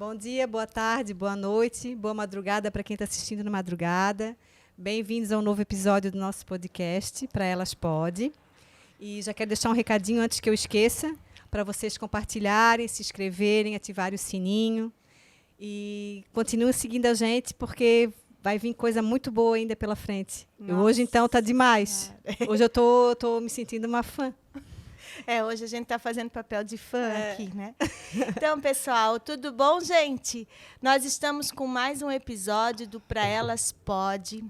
Bom dia, boa tarde, boa noite, boa madrugada para quem está assistindo na madrugada. Bem-vindos a um novo episódio do nosso podcast, Para Elas Pode. E já quero deixar um recadinho antes que eu esqueça, para vocês compartilharem, se inscreverem, ativarem o sininho. E continuem seguindo a gente, porque vai vir coisa muito boa ainda pela frente. Hoje, então, tá demais. Hoje eu tô me sentindo uma fã. Hoje a gente está fazendo papel de fã aqui, né? Então, pessoal, tudo bom, gente? Nós estamos com mais um episódio do Pra Elas Pode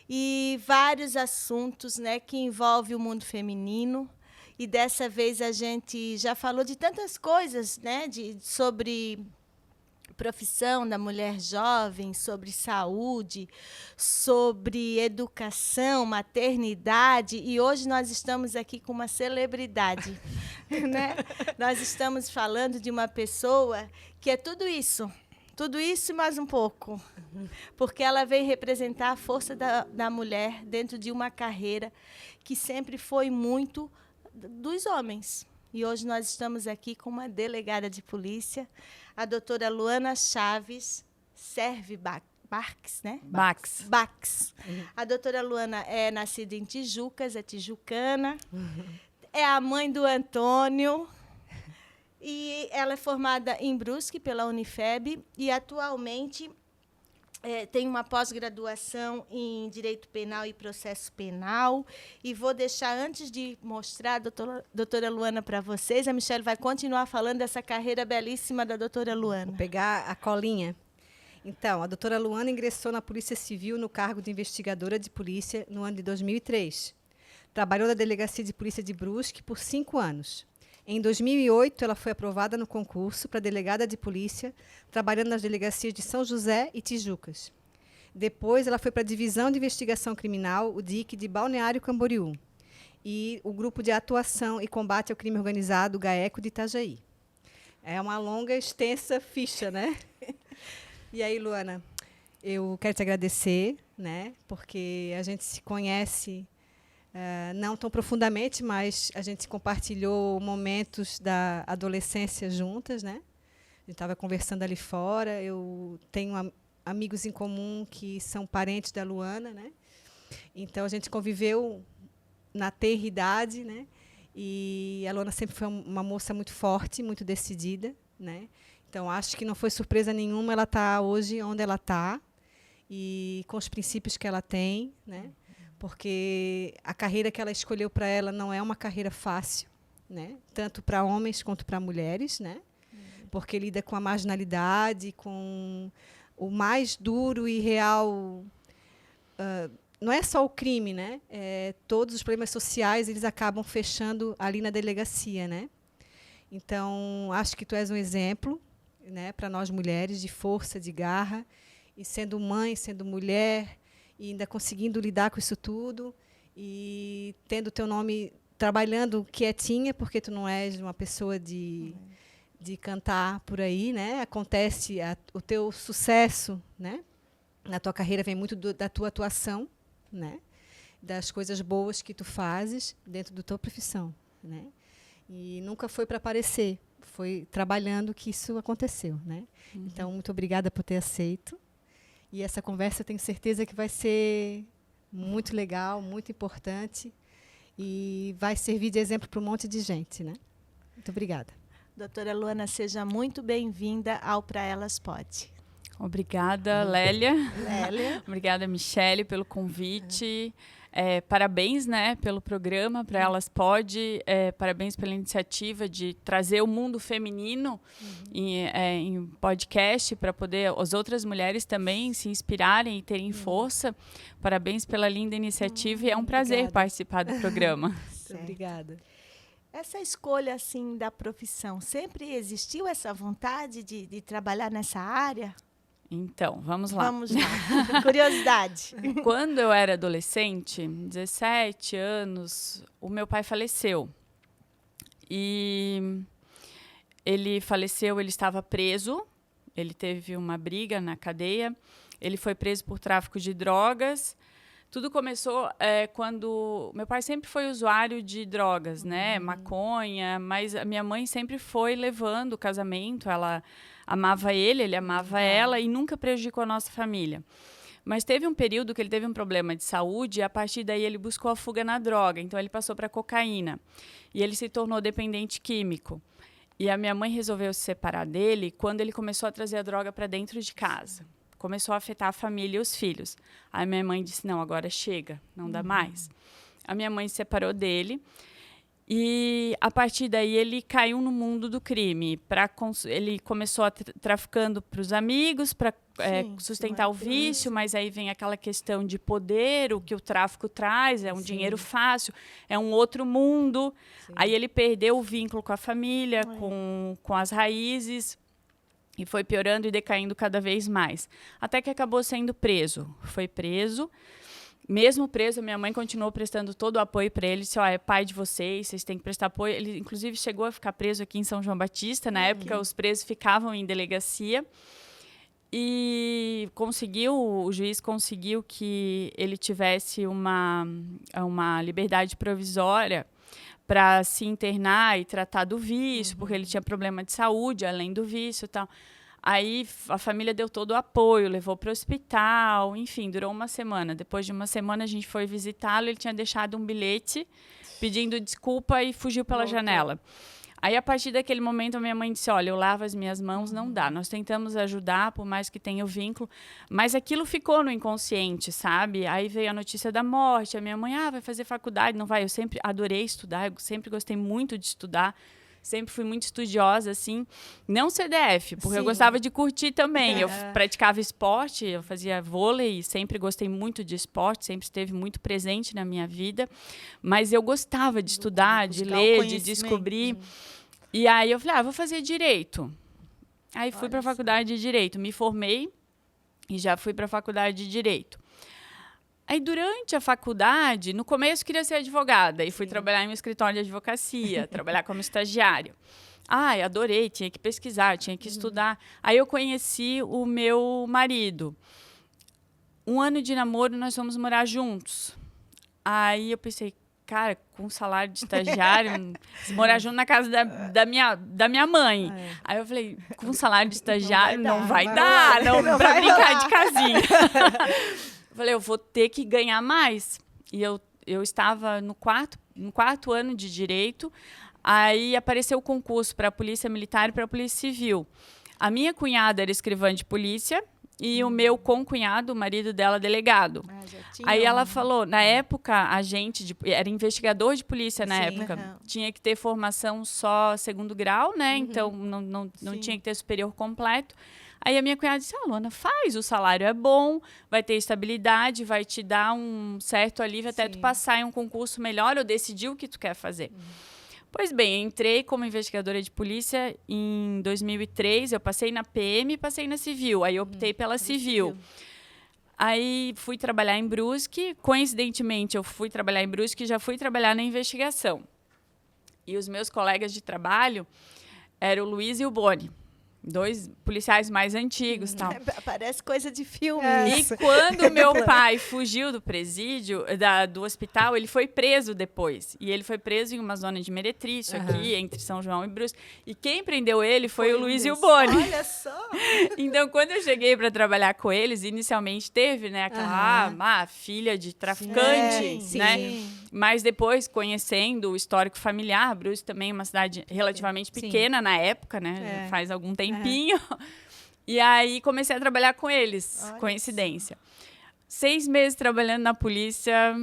e vários assuntos, né, que envolvem o mundo feminino. E dessa vez a gente já falou de tantas coisas, né, sobre profissão da mulher jovem, sobre saúde, sobre educação, maternidade, e hoje nós estamos aqui com uma celebridade, né? Nós estamos falando de uma pessoa que é tudo isso e mais um pouco, porque ela vem representar a força da mulher dentro de uma carreira que sempre foi muito dos homens. E hoje nós estamos aqui com uma delegada de polícia, a doutora Luana Chaves Barques, né? Bax. A doutora Luana é nascida em Tijucas, é tijucana, é a mãe do Antônio, e ela é formada em Brusque pela Unifeb e atualmente tem uma pós-graduação em Direito Penal e Processo Penal. E vou deixar, antes de mostrar a doutora Luana para vocês, a Michelle vai continuar falando dessa carreira belíssima da doutora Luana. Vou pegar a colinha. Então, a doutora Luana ingressou na Polícia Civil no cargo de investigadora de polícia no ano de 2003. Trabalhou na Delegacia de Polícia de Brusque por 5 anos. Em 2008, ela foi aprovada no concurso para delegada de polícia, trabalhando nas delegacias de São José e Tijucas. Depois, ela foi para a Divisão de Investigação Criminal, o DIC, de Balneário Camboriú, e o Grupo de Atuação e Combate ao Crime Organizado, GAECO, de Itajaí. É uma longa, extensa ficha, né? E aí, Luana, eu quero te agradecer, né? Porque a gente se conhece não tão profundamente, mas a gente compartilhou momentos da adolescência juntas, né? A gente estava conversando ali fora. Eu tenho amigos em comum que são parentes da Luana, né? Então a gente conviveu na tenra idade, né? E a Luana sempre foi uma moça muito forte, muito decidida, né? Então acho que não foi surpresa nenhuma ela estar hoje onde ela está e com os princípios que ela tem, né? Porque a carreira que ela escolheu para ela não é uma carreira fácil, né? Tanto para homens quanto para mulheres, né? Porque lida com a marginalidade, com o mais duro e real. Não é só o crime, né? Todos os problemas sociais eles acabam fechando ali na delegacia, né? Então acho que tu és um exemplo, né, para nós mulheres de força, de garra, e sendo mãe, sendo mulher, e ainda conseguindo lidar com isso tudo e tendo teu nome trabalhando quietinha, porque tu não és uma pessoa de cantar por aí, né? Acontece o teu sucesso, né? Na tua carreira vem muito da tua atuação, né? Das coisas boas que tu fazes dentro da tua profissão, né? E nunca foi para aparecer, foi trabalhando que isso aconteceu, né? Então, muito obrigada por ter aceito. E essa conversa eu tenho certeza que vai ser muito legal, muito importante e vai servir de exemplo para um monte de gente, né? Muito obrigada. Doutora Luana, seja muito bem-vinda ao Pra Elas Pode. Obrigada, Lélia. Lélia. Obrigada, Michelle, pelo convite. Parabéns, né, pelo programa Pra Elas Pode. Parabéns pela iniciativa de trazer o mundo feminino em podcast para poder as outras mulheres também se inspirarem e terem força. Parabéns pela linda iniciativa e é um prazer participar do programa. Muito obrigada. Essa escolha assim da profissão, sempre existiu essa vontade de trabalhar nessa área? Então, vamos lá. Vamos lá. Curiosidade. Quando eu era adolescente, 17 anos, o meu pai faleceu. E ele faleceu, ele estava preso, ele teve uma briga na cadeia, ele foi preso por tráfico de drogas. Tudo começou quando... Meu pai sempre foi usuário de drogas, né? Maconha, mas a minha mãe sempre foi levando o casamento. Ela amava ele amava ela e nunca prejudicou a nossa família. Mas teve um período que ele teve um problema de saúde e, a partir daí, ele buscou a fuga na droga. Então, ele passou para cocaína. E ele se tornou dependente químico. E a minha mãe resolveu se separar dele quando ele começou a trazer a droga para dentro de casa. Começou a afetar a família e os filhos. Aí minha mãe disse, não, agora chega, não dá mais. A minha mãe se separou dele. E, a partir daí, ele caiu no mundo do crime. Ele começou traficando para os amigos, para sustentar o vício, mas aí vem aquela questão de poder, o que o tráfico traz, é um dinheiro fácil, é um outro mundo. Sim. Aí ele perdeu o vínculo com a família, com as raízes, e foi piorando e decaindo cada vez mais. Até que acabou sendo preso. Foi preso. Mesmo preso, minha mãe continuou prestando todo o apoio para ele. Disse, é pai de vocês têm que prestar apoio. Ele, inclusive, chegou a ficar preso aqui em São João Batista. Na época, os presos ficavam em delegacia. E o juiz conseguiu que ele tivesse uma liberdade provisória para se internar e tratar do vício, porque ele tinha problema de saúde, além do vício e tal. Aí a família deu todo o apoio, levou para o hospital, enfim, durou uma semana. Depois de uma semana a gente foi visitá-lo, ele tinha deixado um bilhete pedindo desculpa e fugiu pela janela. Aí, a partir daquele momento, a minha mãe disse, olha, eu lavo as minhas mãos, não dá. Nós tentamos ajudar, por mais que tenha o vínculo, mas aquilo ficou no inconsciente, sabe? Aí veio a notícia da morte, a minha mãe, vai fazer faculdade, não vai. Eu sempre adorei estudar, eu sempre gostei muito de estudar. Sempre fui muito estudiosa, assim. Não CDF, porque eu gostava de curtir também. Eu praticava esporte, eu fazia vôlei, sempre gostei muito de esporte, sempre esteve muito presente na minha vida. Mas eu gostava de estudar, de ler, de descobrir. E aí eu falei, vou fazer direito. Aí fui para a faculdade de direito. Me formei e já fui para a faculdade de direito. Aí, durante a faculdade, no começo, queria ser advogada. E fui trabalhar em um escritório de advocacia, trabalhar como estagiária. Adorei, tinha que pesquisar, tinha que estudar. Aí, eu conheci o meu marido. 1 ano de namoro, nós fomos morar juntos. Aí, eu pensei, cara, com salário de estagiário, morar junto na casa da minha mãe. Aí, eu falei, com salário de estagiário, não vai dar, para brincar de casinha. Eu falei, eu vou ter que ganhar mais. E eu estava no quarto ano de Direito. Aí apareceu o concurso para a Polícia Militar e para a Polícia Civil. A minha cunhada era escrivã de polícia e o meu concunhado, o marido dela, delegado. Aí ela falou, na época, era investigador de polícia na época. Tinha que ter formação só 2º grau, né? Então, não tinha que ter superior completo. Aí a minha cunhada disse, Luana, faz, o salário é bom, vai ter estabilidade, vai te dar um certo alívio até tu passar em um concurso melhor ou decidir o que tu quer fazer. Pois bem, eu entrei como investigadora de polícia em 2003, eu passei na PM e passei na Civil, aí eu optei pela Civil. Aí fui trabalhar em Brusque, coincidentemente eu fui trabalhar em Brusque e já fui trabalhar na investigação. E os meus colegas de trabalho eram o Luiz e o Boni. 2 policiais mais antigos, tal. Parece coisa de filme. E quando meu pai fugiu do presídio, do hospital, ele foi preso depois. E ele foi preso em uma zona de meretrício, aqui, entre São João e Brusque. E quem prendeu ele foi o Luiz e o Boni. Olha só! Então, quando eu cheguei para trabalhar com eles, inicialmente teve, né, aquela filha de traficante, né? Mas depois, conhecendo o histórico familiar, Brusque também é uma cidade relativamente pequena na época, né? Faz algum tempinho. E aí comecei a trabalhar com eles, coincidência. 6 meses trabalhando na polícia,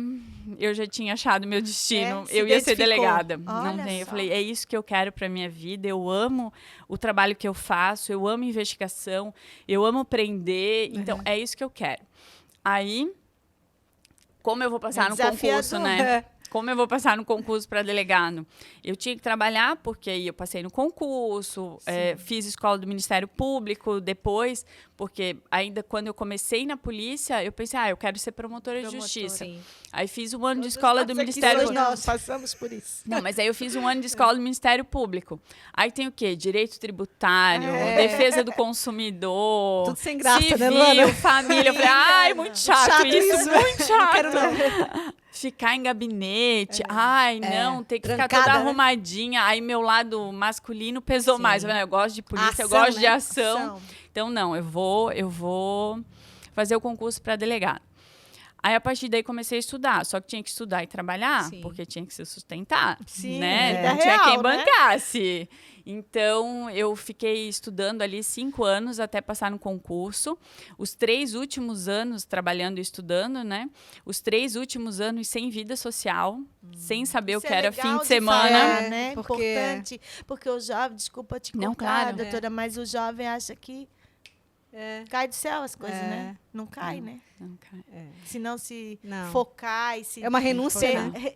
eu já tinha achado meu destino. Eu ia ser delegada. Eu falei, é isso que eu quero para minha vida. Eu amo o trabalho que eu faço, eu amo investigação, eu amo prender. Então, é isso que eu quero. Aí, como eu vou passar no concurso, né? Como eu vou passar no concurso para delegado? Eu tinha que trabalhar, porque aí eu passei no concurso, fiz escola do Ministério Público depois, porque ainda quando eu comecei na polícia, eu pensei, eu quero ser promotora de justiça. Sim. Aí fiz 1 ano de escola do Ministério Público. Nós passamos por isso. Não, mas aí eu fiz 1 ano de escola do Ministério Público. Aí tem o quê? Direito tributário, defesa do consumidor, tudo sem graça, civil, né, Luana? família. Eu falei, muito chato isso, muito chato. Não quero não. ficar em gabinete. Ai, não, ter que Trancada, ficar toda né? arrumadinha. Aí meu lado masculino pesou Sim. mais. Eu gosto de polícia, eu Ação, gosto de né? ação. Então, não, eu vou fazer o concurso para delegado. Aí, a partir daí, comecei a estudar. Só que tinha que estudar e trabalhar, Sim. porque tinha que se sustentar. Sim, né? vida Não tinha real, quem né? bancasse. Então, eu fiquei estudando ali 5 anos até passar no concurso. Os 3 últimos anos trabalhando e estudando, né? Os 3 últimos anos sem vida social, sem saber o que era fim de semana. Falar, né? Porque- Importante, porque o jovem, desculpa te cortar, Não, claro. doutora, mas o jovem acha que cai do céu as coisas, É. né? Não cai, né? Não, cara. Se não se Não. focar e se... É uma renúncia, né?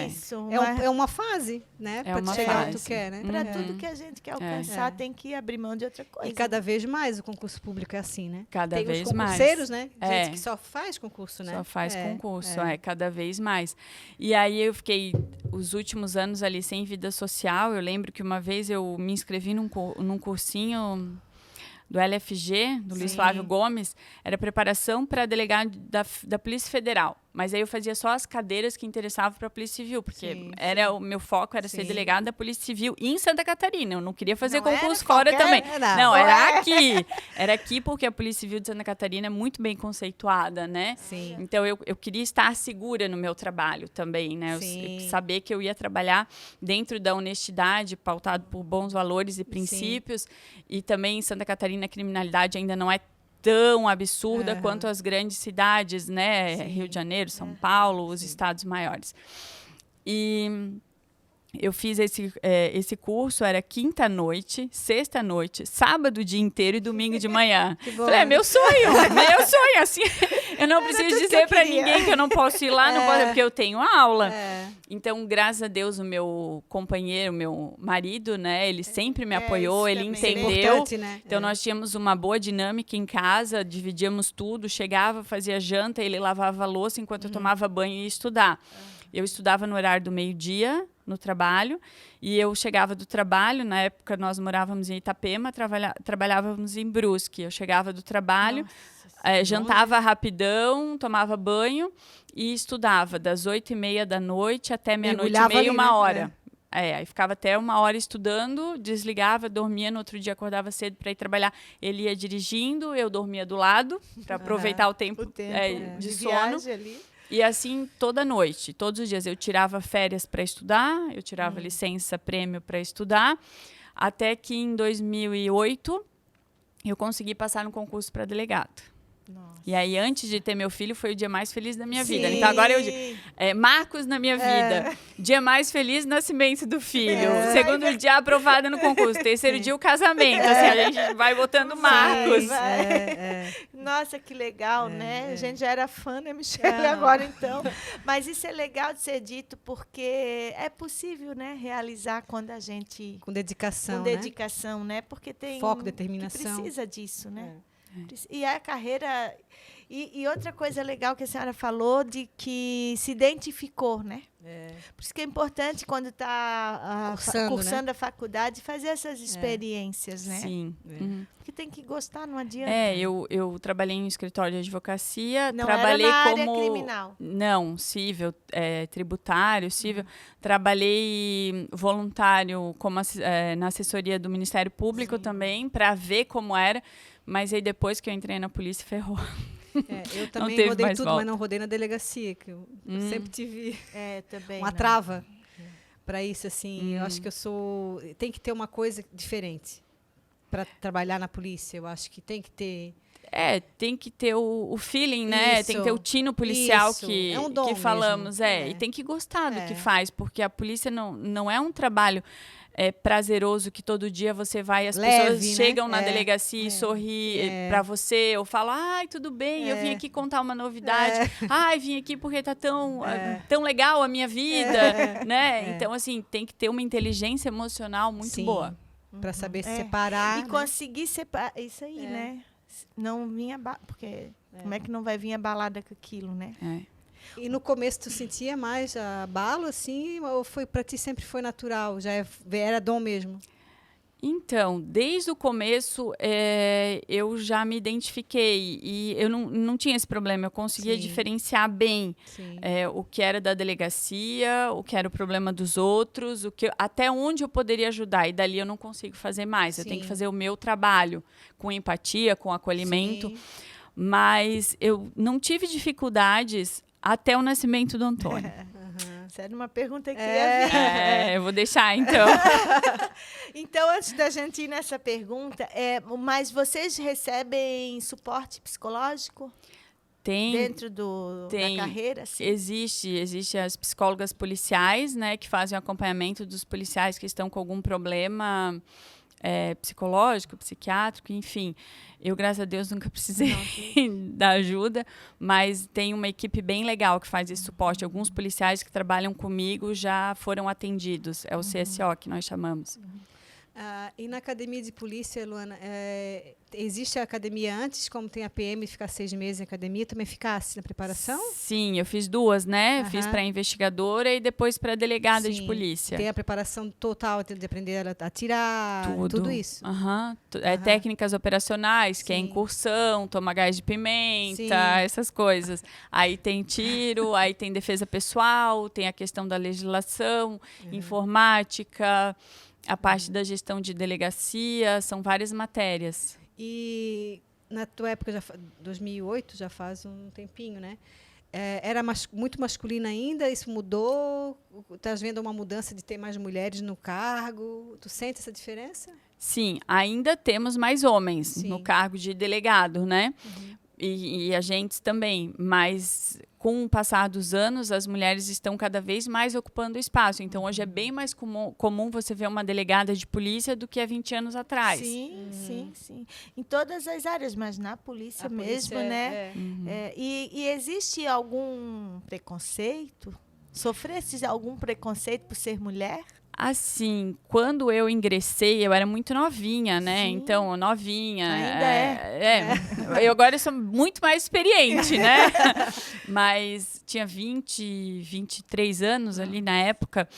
Isso. É uma fase, né? É Para uma chegar onde tu fase. quer, né? Para Uhum. tudo que a gente quer alcançar, É. tem que abrir mão de outra coisa. E cada vez mais o concurso público é assim, né? Cada Tem vez os mais. concurseiros, né? É. Gente que só faz concurso, né? Só faz concurso, é. cada vez mais. E aí eu fiquei os últimos anos ali sem vida social. Eu lembro que uma vez eu me inscrevi num cursinho do LFG, do Luiz Sim. Flávio Gomes, era preparação para delegado da Polícia Federal. Mas aí eu fazia só as cadeiras que interessavam para a Polícia Civil, porque Sim, o meu foco era ser Sim. delegado da Polícia Civil em Santa Catarina. Eu não queria fazer Não era concurso fora qualquer- também. Não. Não, era aqui. Era aqui porque a Polícia Civil de Santa Catarina é muito bem conceituada, né? Sim. Então, eu queria estar segura no meu trabalho também, né? Sim. Saber que eu ia trabalhar dentro da honestidade, pautado por bons valores e princípios. E também em Santa Catarina a criminalidade ainda não é tão absurda Aham. quanto as grandes cidades, né? Sim. Rio de Janeiro, São Paulo, os estados maiores. E eu fiz esse curso, era quinta-noite, sexta-noite, sábado o dia inteiro e domingo de manhã. Que bom. Falei, é meu sonho, assim. Eu não preciso tudo que dizer eu para queria. ninguém que eu não posso ir lá, não posso, porque eu tenho aula. É. Então, graças a Deus, o meu companheiro, meu marido, né, ele sempre me apoiou, isso ele também. Isso é entendeu. importante, né? Então, nós tínhamos uma boa dinâmica em casa, dividíamos tudo, chegava, fazia janta, ele lavava a louça enquanto eu tomava banho e ia estudar. Eu estudava no horário do meio-dia, no trabalho, e eu chegava do trabalho, na época nós morávamos em Itapema, trabalhávamos em Brusque. Eu chegava do trabalho, jantava rapidão, tomava banho e estudava das 8h30 da noite até meia-noite e Mergulhava meia, ali, uma né? hora. Aí ficava até uma hora estudando, desligava, dormia, no outro dia acordava cedo para ir trabalhar. Ele ia dirigindo, eu dormia do lado, para aproveitar o tempo, de sono. viagem ali. E assim, toda noite, todos os dias. Eu tirava férias para estudar, eu tirava licença, prêmio para estudar, até que em 2008 eu consegui passar no concurso para delegado. Nossa. E aí, antes de ter meu filho, foi o dia mais feliz da minha vida. Sim. Então, agora eu digo, marcos na minha vida. Dia mais feliz, nascimento do filho. Segundo dia, aprovada no concurso. Terceiro dia, o casamento. Assim, a gente vai botando marcos. Nossa, que legal, né? A gente já era fã da Michelle agora, então. Mas isso é legal de ser dito, porque é possível, né, realizar quando a gente... Com dedicação, Com dedicação, né? Porque tem... Foco, determinação. Que precisa disso, né? E a carreira... E outra coisa legal que a senhora falou, de que se identificou, né? Por isso que é importante, quando está cursando a faculdade, fazer essas experiências, né? Sim. Uhum. Porque tem que gostar, não adianta. Eu trabalhei em escritório de advocacia, Não trabalhei era na como... área criminal. Não, cível, tributário, cível. Trabalhei voluntário como na assessoria do Ministério Público também, para ver como era, mas aí depois que eu entrei na polícia, ferrou. Eu também teve rodei mais tudo, volta. mas não rodei na delegacia, que eu sempre tive Também uma não. trava para isso, assim. Eu acho que tem que ter uma coisa diferente para trabalhar na polícia. Eu acho que tem que ter... Tem que ter o feeling, né? Isso, tem que ter o tino policial isso. que, É um dom que falamos. mesmo. E tem que gostar do que faz, porque a polícia não é um trabalho prazeroso que todo dia você vai e as Leve, pessoas né? chegam na delegacia e sorriem para você, ou falam, ai, tudo bem, eu vim aqui contar uma novidade. Ai, vim aqui porque tá tão legal a minha vida, né? Então, assim, tem que ter uma inteligência emocional muito Sim. boa. Para saber separar. E conseguir separar. Isso aí, né? Não vinha... Porque como é que não vai vir abalada com aquilo, né? E no começo tu sentia mais abalo, assim, ou foi para ti sempre foi natural? Já era dom mesmo? Então, desde o começo, eu já me identifiquei e eu não tinha esse problema. Eu conseguia diferenciar bem o que era da delegacia, o que era o problema dos outros, até onde eu poderia ajudar. E dali eu não consigo fazer mais. Eu tenho que fazer o meu trabalho com empatia, com acolhimento. Sim. Mas eu não tive dificuldades até o nascimento do Antônio. Essa era uma pergunta que ia vir. Eu vou deixar, então. Então, antes da gente ir nessa pergunta, mas vocês recebem suporte psicológico? Dentro da carreira? Assim? Existe as psicólogas policiais, né, que fazem o acompanhamento dos policiais que estão com algum problema psicológico, psiquiátrico, enfim. Eu, graças a Deus, nunca precisei da ajuda, mas tem uma equipe bem legal que faz esse suporte. Alguns policiais que trabalham comigo já foram atendidos. É o CSO que nós chamamos. E na academia de polícia, Luana, existe a academia antes, como tem a PM, ficar 6 meses em academia, também ficasse na preparação? Sim, eu fiz 2, né? Fiz para investigadora e depois para delegada de polícia. Tem a preparação total de aprender a atirar, tudo isso. Técnicas operacionais, que é incursão, toma gás de pimenta, essas coisas. Aí tem tiro, aí tem defesa pessoal, tem a questão da legislação, informática, a parte da gestão de delegacia, são várias matérias. E na tua época, 2008, já faz um tempinho, né? Era muito masculina ainda? Isso mudou? Estás vendo uma mudança de ter mais mulheres no cargo? Tu sente essa diferença? Sim, ainda temos mais homens no cargo de delegado, né? E agentes também, mas com o passar dos anos, as mulheres estão cada vez mais ocupando o espaço. Então, hoje é bem mais comum você ver uma delegada de polícia do que há 20 anos atrás. Sim. Em todas as áreas, mas na polícia mesmo, né? E existe algum preconceito? Sofresse algum preconceito por ser mulher? Assim, quando eu ingressei, eu era muito novinha, né? Então, novinha. Ainda eu agora sou muito mais experiente, né? Mas tinha 23 anos ali na época.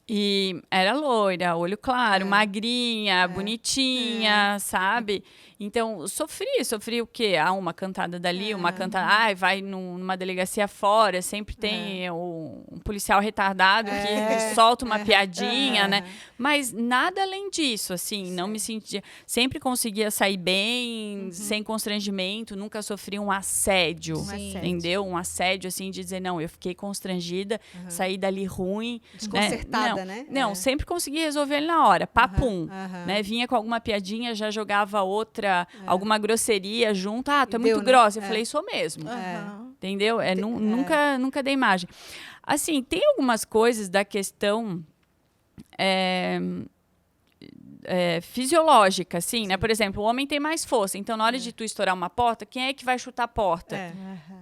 E era loira, olho claro, magrinha, bonitinha, sabe? Então, sofri o quê? Uma cantada dali, uma cantada... vai numa delegacia fora, sempre tem um policial retardado que solta uma piadinha, né? Mas nada além disso, assim, não me sentia... Sempre conseguia sair bem, sem constrangimento, nunca sofri um assédio, entendeu? Um assédio, assim, de dizer, não, eu fiquei constrangida, saí dali ruim. Desconcertada, né? Não, sempre consegui resolver ele na hora, papum. Né? Vinha com alguma piadinha, já jogava outra, alguma grosseria junto. Tu é muito grossa. Eu falei, sou mesmo. Entendeu? Nunca dei imagem. Assim, tem algumas coisas da questão fisiológica, assim, né? Por exemplo, o homem tem mais força. Então, na hora de tu estourar uma porta, quem é que vai chutar a porta?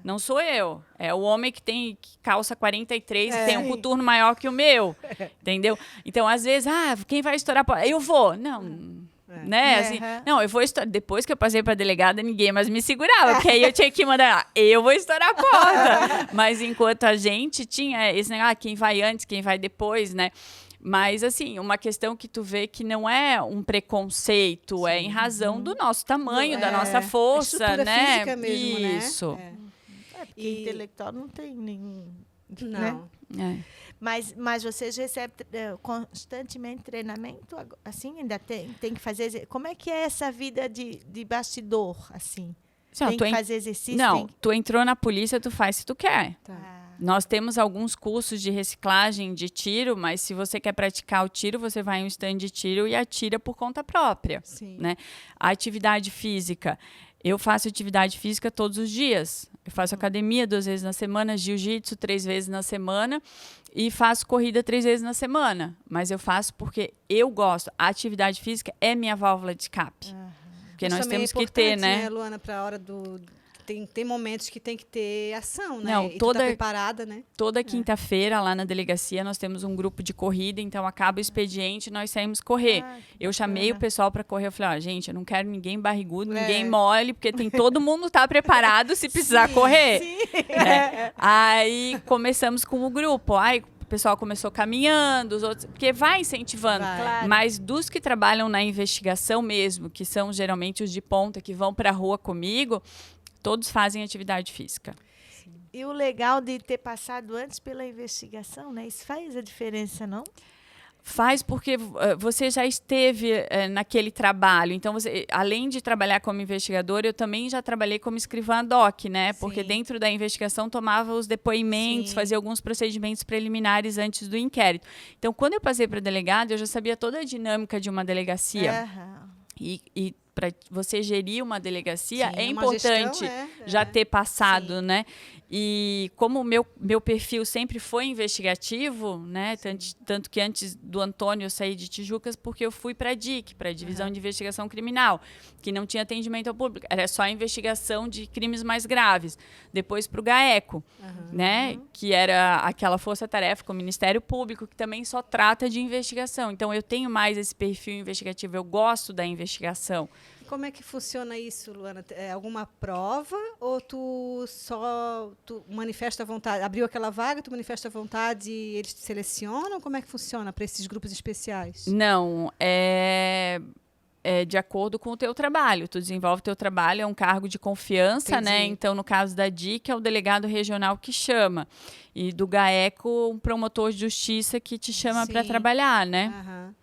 Não sou eu. É o homem que calça 43 e tem um coturno maior que o meu. Entendeu? Então, às vezes, quem vai estourar a porta? Eu vou. Não... Né? Assim, não, eu vou estourar. Depois que eu passei para delegada, ninguém mais me segurava, porque aí eu tinha que mandar, eu vou estourar a porta. Mas enquanto a gente tinha esse negócio, quem vai antes, quem vai depois, né? Mas, assim, uma questão que tu vê que não é um preconceito, é em razão do nosso tamanho, da nossa força, né? Física mesmo, isso. Né? Porque intelectual não tem nenhum... Não. Né? Mas vocês recebem constantemente treinamento? Assim, ainda tem que fazer... Como é que é essa vida de bastidor, assim? Tem que fazer exercício? Não, tu entrou na polícia, tu faz se tu quer. Tá. Nós temos alguns cursos de reciclagem de tiro, mas se você quer praticar o tiro, você vai em um stand de tiro e atira por conta própria. Né? A atividade física. Eu faço atividade física todos os dias. Eu faço academia 2 vezes na semana, jiu-jitsu 3 vezes na semana e faço corrida 3 vezes na semana. Mas eu faço porque eu gosto. A atividade física é minha válvula de escape. Porque nós temos que ter, né? Luana, para a hora do... Tem momentos que tem que ter ação, né? Não, e tu tá preparada, né? Toda quinta-feira, lá na delegacia, nós temos um grupo de corrida, então acaba o expediente e nós saímos correr. Eu chamei o pessoal para correr, eu falei, gente, eu não quero ninguém barrigudo, ninguém mole, porque todo mundo tá preparado se precisar correr. Aí começamos com o grupo. O pessoal começou caminhando, os outros, porque vai incentivando. Vai. Claro. Mas dos que trabalham na investigação mesmo, que são geralmente os de ponta, que vão para a rua comigo, todos fazem atividade física. E o legal de ter passado antes pela investigação, né? Isso faz a diferença, não? Faz porque você já esteve naquele trabalho. Então, além de trabalhar como investigadora, eu também já trabalhei como escrivã doc, né? Porque Sim. dentro da investigação tomava os depoimentos, Sim. fazia alguns procedimentos preliminares antes do inquérito. Então, quando eu passei para delegada, eu já sabia toda a dinâmica de uma delegacia. Aham. E para você gerir uma delegacia, Sim, é uma importante gestão, já ter passado, Sim. né? E como o meu perfil sempre foi investigativo, né? Tanto que antes do Antônio eu saí de Tijucas porque eu fui para a DIC, para a Divisão de Investigação Criminal, que não tinha atendimento ao público, era só investigação de crimes mais graves. Depois para o GAECO, né? Que era aquela força-tarefa com o Ministério Público, que também só trata de investigação. Então, eu tenho mais esse perfil investigativo, eu gosto da investigação. Como é que funciona isso, Luana? É alguma prova ou tu manifesta a vontade? Abriu aquela vaga, tu manifesta a vontade e eles te selecionam? Como é que funciona para esses grupos especiais? Não, é de acordo com o teu trabalho. Tu desenvolve o teu trabalho, é um cargo de confiança, Entendi. né? Então, no caso da DIC, é o delegado regional que chama. E do GAECO, um promotor de justiça que te chama para Sim. trabalhar, né? Aham.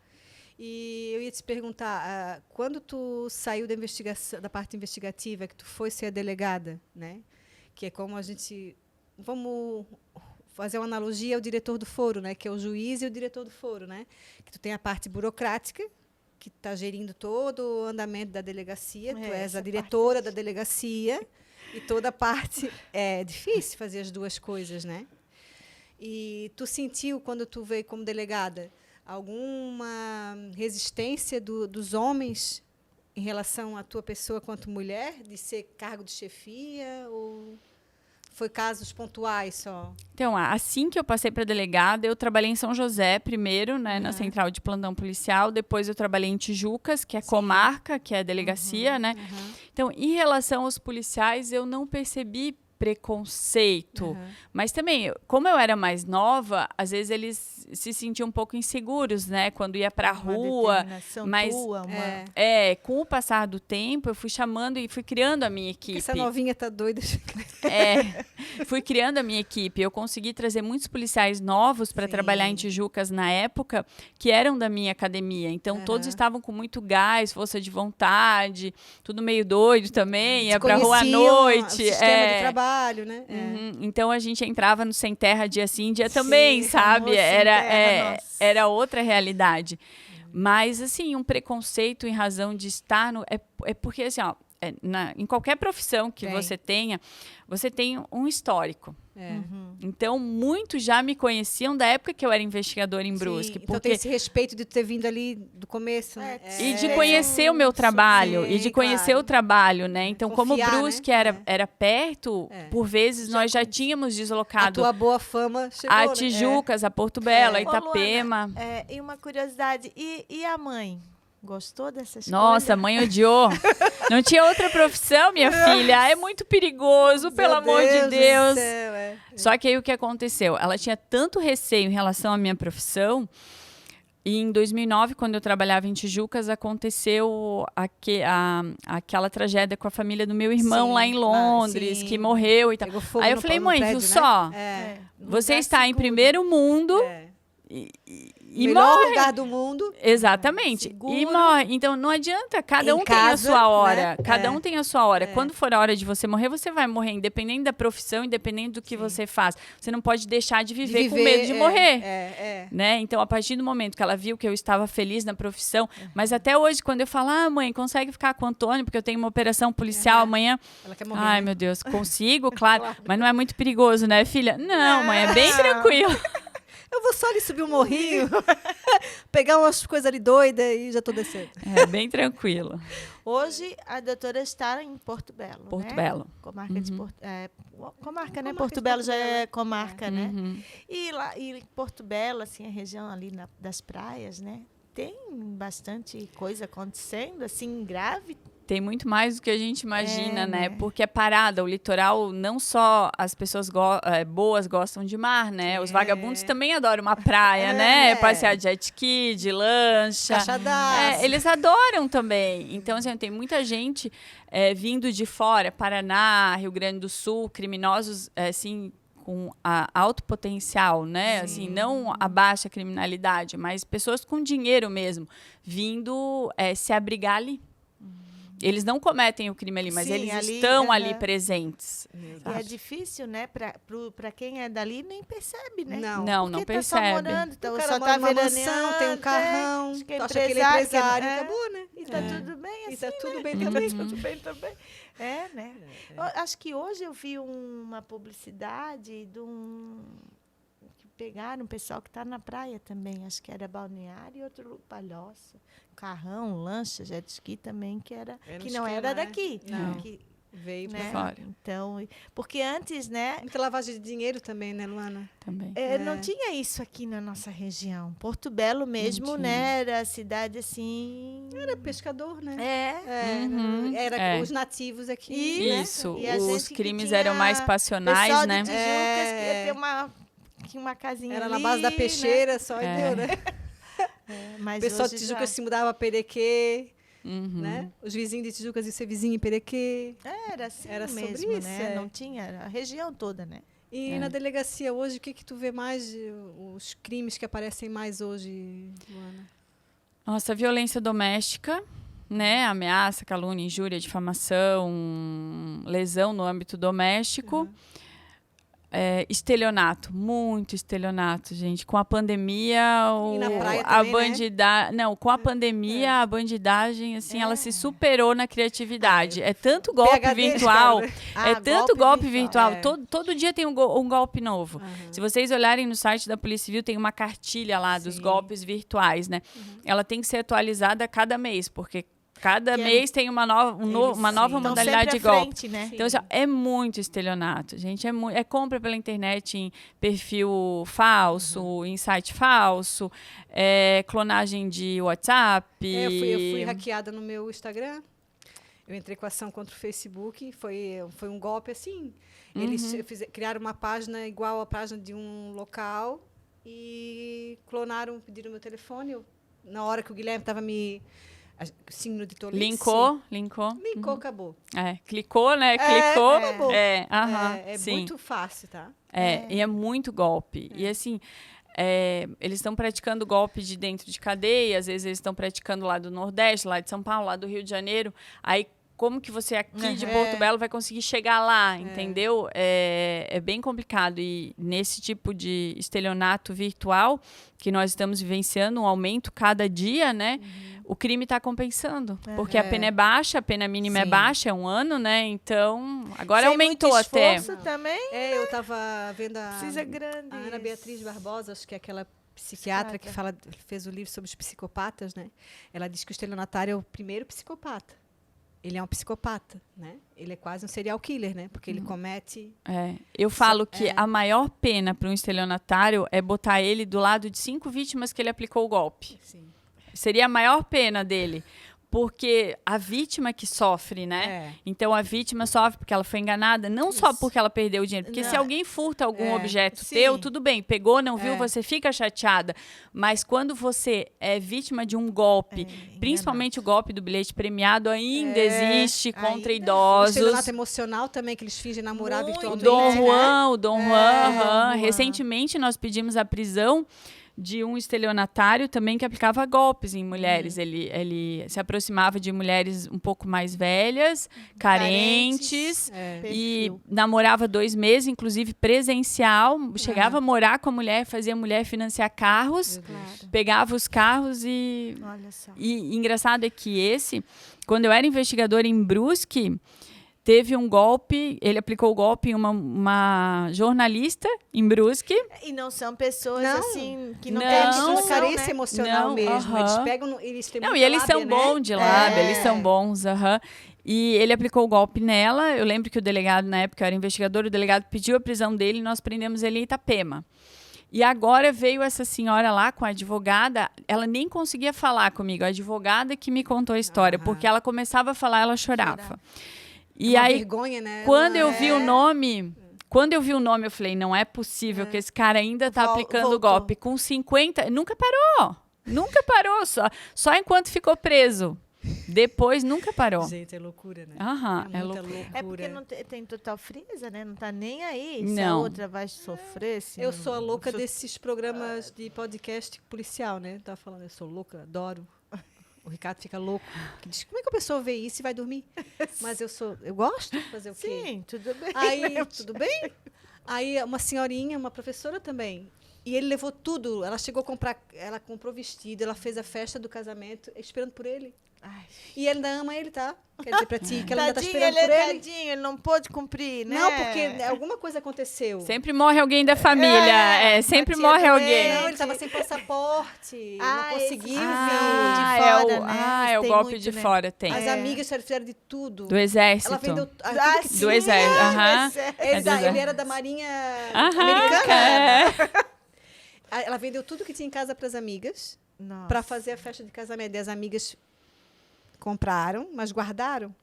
E eu ia te perguntar, quando tu saiu da investigação, da parte investigativa, que tu foi ser a delegada, né? Que é como a gente, vamos fazer uma analogia ao diretor do foro, né? Que é o juiz e o diretor do foro, né? Que tu tem a parte burocrática, que está gerindo todo o andamento da delegacia, tu és a essa diretora da delegacia e toda a parte é difícil fazer as duas coisas, né? E tu sentiu quando tu veio como delegada alguma resistência dos homens em relação à tua pessoa quanto mulher, de ser cargo de chefia, ou foi casos pontuais só? Então, assim que eu passei para delegada, eu trabalhei em São José primeiro, né, na central de plantão policial. Depois eu trabalhei em Tijucas, que é comarca, que é a delegacia, né? Então, em relação aos policiais, eu não percebi preconceito. Mas também, como eu era mais nova, às vezes eles se sentiam um pouco inseguros, né? Quando ia pra rua. Determinação Mas tua, com o passar do tempo, eu fui chamando e fui criando a minha equipe. Essa novinha tá doida. Fui criando a minha equipe. Eu consegui trazer muitos policiais novos para trabalhar em Tijucas na época, que eram da minha academia. Então, todos estavam com muito gás, força de vontade, tudo meio doido também, ia pra rua à noite. O sistema de trabalho, né? Então, a gente entrava no Sem Terra dia sim, dia também, sabe? famoso Sem Terra, nossa. Era outra realidade. Mas, assim, um preconceito em razão de estar no... É porque, assim, ó, em qualquer profissão que você tenha, você tem um histórico. Então, muitos já me conheciam da época que eu era investigadora em Brusque. Então tem esse respeito de ter vindo ali do começo, né? E de conhecer o meu trabalho, e de conhecer o trabalho, né? Então, como Brusque, né? era perto, por vezes nós já tínhamos deslocado a tua boa fama chegou, a Tijucas, a Porto Belo, a Itapema. Ô, Luana, e uma curiosidade, e a mãe? Gostou dessa escolha? Nossa, a mãe odiou. Não tinha outra profissão, minha filha. É muito perigoso, pelo amor de Deus. Só que aí o que aconteceu? Ela tinha tanto receio em relação à minha profissão. E em 2009, quando eu trabalhava em Tijucas, aconteceu aquela tragédia com a família do meu irmão lá em Londres, que morreu e tal. Aí eu falei, mãe, viu só? Você está em primeiro mundo e melhor morre. Lugar do mundo. Exatamente. Seguro. E morre. Então, não adianta. Cada um tem a sua hora. Cada um tem a sua hora. Quando for a hora de você morrer, você vai morrer. Independente da profissão, independente do que você faz. Você não pode deixar de viver com medo de morrer. Né? Então, a partir do momento que ela viu que eu estava feliz na profissão, mas até hoje, quando eu falo, mãe, consegue ficar com o Antônio, porque eu tenho uma operação policial amanhã. Ela quer morrer. Ai, meu Deus, consigo, claro. Mas não é muito perigoso, né, filha? Não, mãe, é bem tranquilo. Eu vou só ali subir um morrinho, pegar umas coisas ali doidas e já estou descendo. É bem tranquilo. Hoje, a doutora está em Porto Belo, Porto Belo. Comarca de Porto... comarca, né? Porto Belo já é comarca, né? E lá em Porto Belo, assim, a região ali das praias, né? Tem bastante coisa acontecendo, assim, grave. tem muito mais do que a gente imagina, né? Porque é parada. O litoral, não só as pessoas boas gostam de mar, né? Os vagabundos também adoram uma praia, né? Passear de jet ski, de lancha. Caixa d'água. Eles adoram também. Então, assim, tem muita gente vindo de fora, Paraná, Rio Grande do Sul, criminosos, assim, com alto potencial, né? Assim, não a baixa criminalidade, mas pessoas com dinheiro mesmo, vindo se abrigar ali. Eles não cometem o crime ali, mas eles estão ali presentes. E é difícil, né? Para quem é dali, nem percebe, né? Não percebe. Tá só morando, O cara só mora tá numa mansão, tem um carrão, acha que acha que ele é empresário, né? acabou, né? E tá tudo bem assim, E tá tudo né? bem também. Tudo bem também. Né? Eu acho que hoje eu vi uma publicidade de que pegaram um pessoal que está na praia também, acho que era Balneário e outro Palhoça. Carrão, lancha, jet ski também, que não era daqui. Não. Que, Veio pra né? fora. Então, porque antes, né? Muita lavagem de dinheiro também, né, Luana? Também. Não tinha isso aqui na nossa região. Porto Belo mesmo, né? Era cidade assim. Era pescador, né? Era os nativos aqui. Isso. E a Os gente crimes tinha eram mais passionais, pessoal né? de Tijucas que ia ter uma casinha Era ali, na base da peixeira, só e deu, né? Mas O pessoal de hoje Tijucas se mudava a Perequê, Uhum. né? Os vizinhos de Tijucas iam ser vizinho em Perequê. era assim Era sobre mesmo, isso, né? Não tinha, era a região toda, né? E na delegacia hoje, o que tu vê mais, os crimes que aparecem mais hoje, Luana? Nossa, violência doméstica, né? Ameaça, calúnia, injúria, difamação, lesão no âmbito doméstico. Estelionato, muito estelionato, gente. Com a pandemia, E na praia a também, bandidagem, não, com a pandemia, a bandidagem, assim, ela se superou na criatividade. É tanto golpe PhD, virtual, cara, é tanto golpe virtual. É. Todo dia tem um golpe novo. Se vocês olharem no site da Polícia Civil, tem uma cartilha lá dos golpes virtuais, né? Ela tem que ser atualizada a cada mês, porque cada mês tem uma nova modalidade de golpe. Né? Então, assim, é muito estelionato, gente. É compra pela internet em perfil falso, em site falso, clonagem de WhatsApp. Eu fui hackeada no meu Instagram. Eu entrei com ação contra o Facebook. Foi um golpe assim. Eles criaram uma página igual à página de um local e pediram meu telefone. Na hora que o Guilherme estava signo de tolice. Linkou, acabou. Clicou, né? Clicou. Acabou. É sim. muito fácil, tá? E é muito golpe. E assim, eles estão praticando golpe de dentro de cadeia, às vezes eles estão praticando lá do Nordeste, lá de São Paulo, lá do Rio de Janeiro. Aí, como que você aqui de Porto Belo vai conseguir chegar lá, entendeu? É bem complicado. E nesse tipo de estelionato virtual que nós estamos vivenciando, um aumento cada dia, né? O crime está compensando. Porque a pena é baixa, a pena mínima é baixa, é 1 ano, né? Então, agora Sem aumentou muito até. também. Eu estava vendo Precisa grande. a Ana Beatriz Barbosa, acho que é aquela psiquiatra que fez o livro sobre os psicopatas, né? Ela diz que o estelionatário é o primeiro psicopata. Ele é um psicopata, né? Ele é quase um serial killer, né? Porque ele comete... Eu falo que a maior pena para um estelionatário é botar ele do lado de 5 vítimas que ele aplicou o golpe. Sim. Seria a maior pena dele. Porque a vítima que sofre, né? Então, a vítima sofre porque ela foi enganada, não só porque ela perdeu o dinheiro. Porque se alguém furta algum objeto teu, tudo bem, pegou, não viu, você fica chateada. Mas quando você é vítima de um golpe, principalmente o golpe do bilhete premiado, ainda existe contra O idosos. estelionato emocional também, que eles fingem namorar virtualmente. O Dom Juan. Recentemente, nós pedimos a prisão de um estelionatário também que aplicava golpes em mulheres. Ele se aproximava de mulheres um pouco mais velhas, carentes e namorava 2 meses, inclusive presencial. Chegava a morar com a mulher, fazia a mulher financiar carros, pegava os carros e... Olha só. E engraçado é que quando eu era investigadora em Brusque, teve um golpe, ele aplicou o golpe em uma jornalista em Brusque. E não são pessoas assim que não Não. têm Uma instrução, carência né? emocional Não, mesmo. aham. Eles pegam, eles têm Não, muita e eles lábia, são né? bons de lábia, eles são bons, E ele aplicou o golpe nela. Eu lembro que o delegado, na época, eu era investigador, o delegado pediu a prisão dele e nós prendemos ele em Itapema. E agora veio essa senhora lá com a advogada, ela nem conseguia falar comigo, a advogada que me contou a história, porque ela começava a falar, ela chorava. E Uma aí, vergonha, né? quando eu vi o nome, eu falei, não é possível que esse cara ainda está aplicando o golpe. Com 50, nunca parou, só enquanto ficou preso. Depois nunca parou. Gente, é loucura, né? É muita loucura. É porque não tem total frieza, né? Não tá nem aí se Não. a outra vai sofrer. Se Eu não- sou a louca desses programas de podcast policial, né? Tava falando, eu sou louca, adoro. O Ricardo fica louco. Que diz, como é que a pessoa vê isso e vai dormir? Mas eu gosto de fazer o quê? Sim, tudo bem. Aí, tudo bem? Aí, uma senhorinha, uma professora também. E ele levou tudo. Ela chegou a comprar, ela comprou vestido, ela fez a festa do casamento, esperando por ele. Ai. E ele ainda ama ele, tá? Quer dizer pra ti que ela ainda tá Tadinho, esperando ele por é ele. tadinho, ele não pôde cumprir, né? Não, porque alguma coisa aconteceu. Sempre morre alguém da família. Sempre batia morre doente. alguém. Não, ele estava sem passaporte, não conseguiu vir. né? É o Tem golpe muito, de né? fora, tem. As amigas fizeram de tudo. Do exército. Ela vendeu tudo que Do exército, aham. Ele era da Marinha Aham, Americana. Ela vendeu tudo que tinha em casa para as amigas, Nossa. para fazer a festa de casamento. E as amigas compraram, mas guardaram.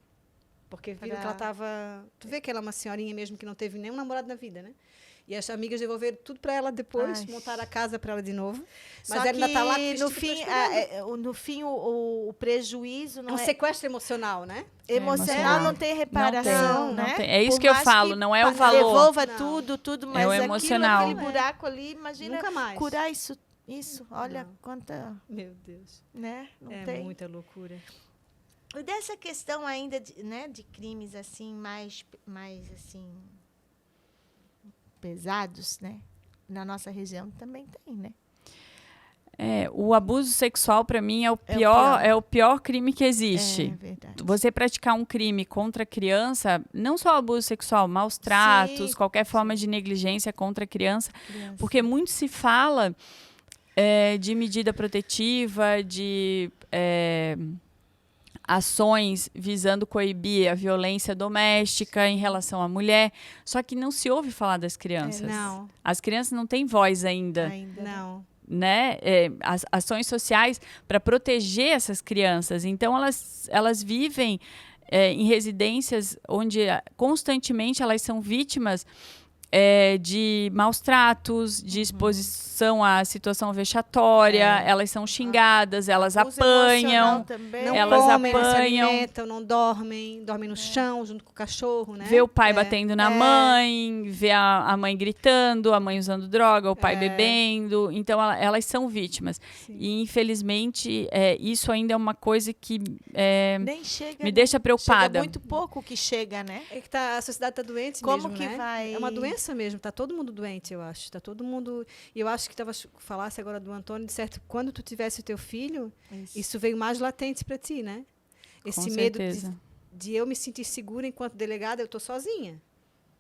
Porque viram que ela estava... Tu vê que ela é uma senhorinha mesmo que não teve nenhum namorado na vida, né? E as amigas devolveram tudo para ela depois, montaram a casa para ela de novo. Mas Só ela ainda está lá que no no fim o prejuízo é não um sequestro emocional, né? emocional, não tem reparação, Não né? tem. É isso Por que eu mais falo, não é o valor. Devolva Não. tudo, mas o aquilo, emocional. aquele buraco ali, imagina Nunca mais. curar isso. Olha Não. quanta, Meu Deus. né? Não É tem. muita loucura. E dessa questão ainda de crimes assim mais assim pesados, né? Na nossa região também tem, né? O abuso sexual, para mim, é o pior. pior crime que existe. É verdade. Você praticar um crime contra a criança, não só abuso sexual, maus tratos, Sim. qualquer forma de negligência contra a criança, Criança. porque muito se fala de medida protetiva, de ações visando coibir a violência doméstica em relação à mulher, só que não se ouve falar das crianças. Não, As crianças não têm voz ainda. Ainda não. Né? As ações sociais para proteger essas crianças. Então, elas vivem em residências onde constantemente elas são vítimas de maus tratos, de exposição à situação vexatória, elas são xingadas, elas Abuso apanham. emocional também. Não Elas comem, não se apanham. alimentam, não dormem no chão junto com o cachorro, né? Vê o pai batendo na mãe, vê a mãe gritando, a mãe usando droga, o pai bebendo. Então, elas são vítimas. Sim. E, infelizmente, isso ainda é uma coisa que Nem chega, me né? deixa preocupada. Chega muito pouco que chega, né? É que a sociedade está doente Como mesmo, que né? vai- É uma doença mesmo, tá todo mundo doente, eu acho. Tá todo mundo... E eu acho que falasse agora do Antônio, de certo, quando tu tivesse o teu filho, isso veio mais latente para ti, né? Esse Com medo certeza. de eu me sentir segura enquanto delegada, eu estou sozinha,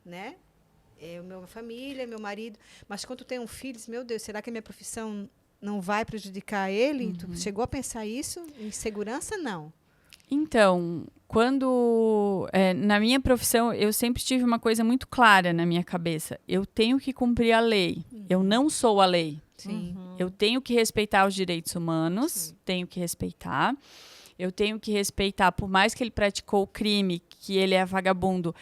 né? Minha família, meu marido. Mas quando tu tem um filho, diz, meu Deus, será que a minha profissão não vai prejudicar ele? Tu chegou a pensar isso? Em segurança, não. Então, na minha profissão, eu sempre tive uma coisa muito clara na minha cabeça. Eu tenho que cumprir a lei. Eu não sou a lei. Sim. Eu tenho que respeitar os direitos humanos, tenho que respeitar. Eu tenho que respeitar, por mais que ele praticou o crime, que ele é vagabundo,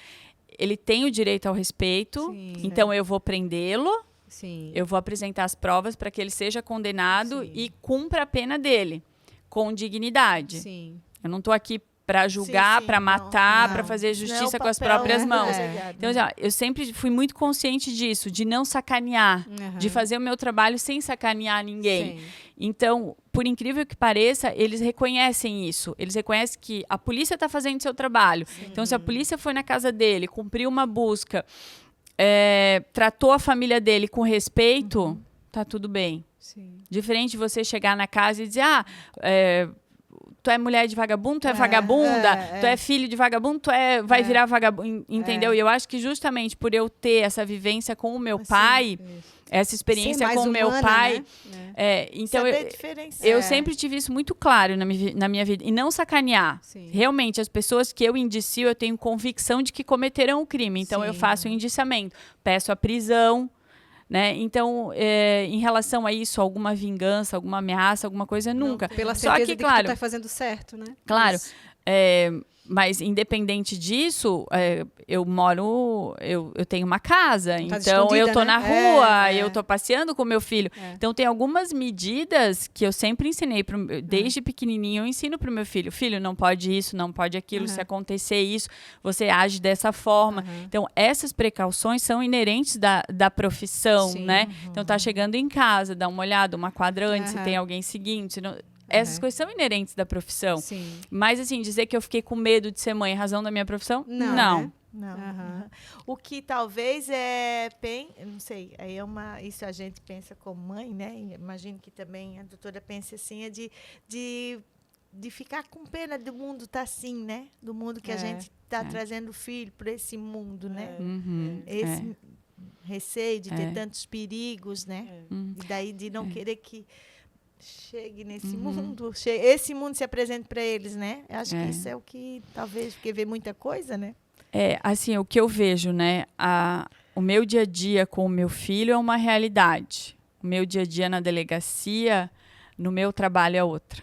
ele tem o direito ao respeito. Sim. Então, eu vou prendê-lo, Sim. eu vou apresentar as provas para que ele seja condenado Sim. e cumpra a pena dele, com dignidade. Sim. Eu não estou aqui para julgar, sim, para matar, não. para fazer justiça Não é o com as papel, próprias né? mãos. Então, É. eu sempre fui muito consciente disso, de não sacanear, de fazer o meu trabalho sem sacanear ninguém. Sim. Então, por incrível que pareça, eles reconhecem isso. Eles reconhecem que a polícia está fazendo seu trabalho. Então, se a polícia foi na casa dele, cumpriu uma busca, tratou a família dele com respeito, tá tudo bem. Sim. Diferente de você chegar na casa e dizer, tu é mulher de vagabundo, tu é vagabunda, tu é filho de vagabundo, tu vai virar vagabundo, entendeu? E eu acho que justamente por eu ter essa vivência com o meu pai, essa experiência Ser mais com o meu humana, pai, né? então Saber diferenciar. eu sempre tive isso muito claro na minha vida. E não sacanear. Sim. Realmente, as pessoas que eu indicio, eu tenho convicção de que cometerão o crime. Então, eu Sim. faço o indiciamento. Peço a prisão Né? Então, em relação a isso, alguma vingança, alguma ameaça, alguma coisa, nunca. Pela Só certeza que, de claro, que tu tá fazendo certo, né? claro, Isso. mas independente disso, eu moro, eu tenho uma casa, Tá então eu escondida, tô né? na rua, É. eu tô passeando com meu filho. Então tem algumas medidas que eu sempre ensinei, desde pequenininho eu ensino pro meu filho. Filho, não pode isso, não pode aquilo, se acontecer isso, você age dessa forma. Então essas precauções são inerentes da profissão, Sim. né? Então tá chegando em casa, dá uma olhada, uma quadrante, se tem alguém seguindo, se não... Essas coisas são inerentes da profissão. Sim. Mas, assim, dizer que eu fiquei com medo de ser mãe em razão da minha profissão? Não, né? Não. O que talvez eu não sei, aí isso a gente pensa como mãe, né? Imagino que também a doutora pense assim, de ficar com pena do mundo estar assim, né? Do mundo que a gente está trazendo o filho para esse mundo, né? Esse receio de ter tantos perigos, né? E daí de não querer que chegue nesse mundo, esse mundo se apresente para eles, né? Eu acho que isso é o que talvez, porque vê muita coisa, né? Assim, o que eu vejo, né? O meu dia a dia com o meu filho é uma realidade. O meu dia a dia na delegacia, no meu trabalho é outra.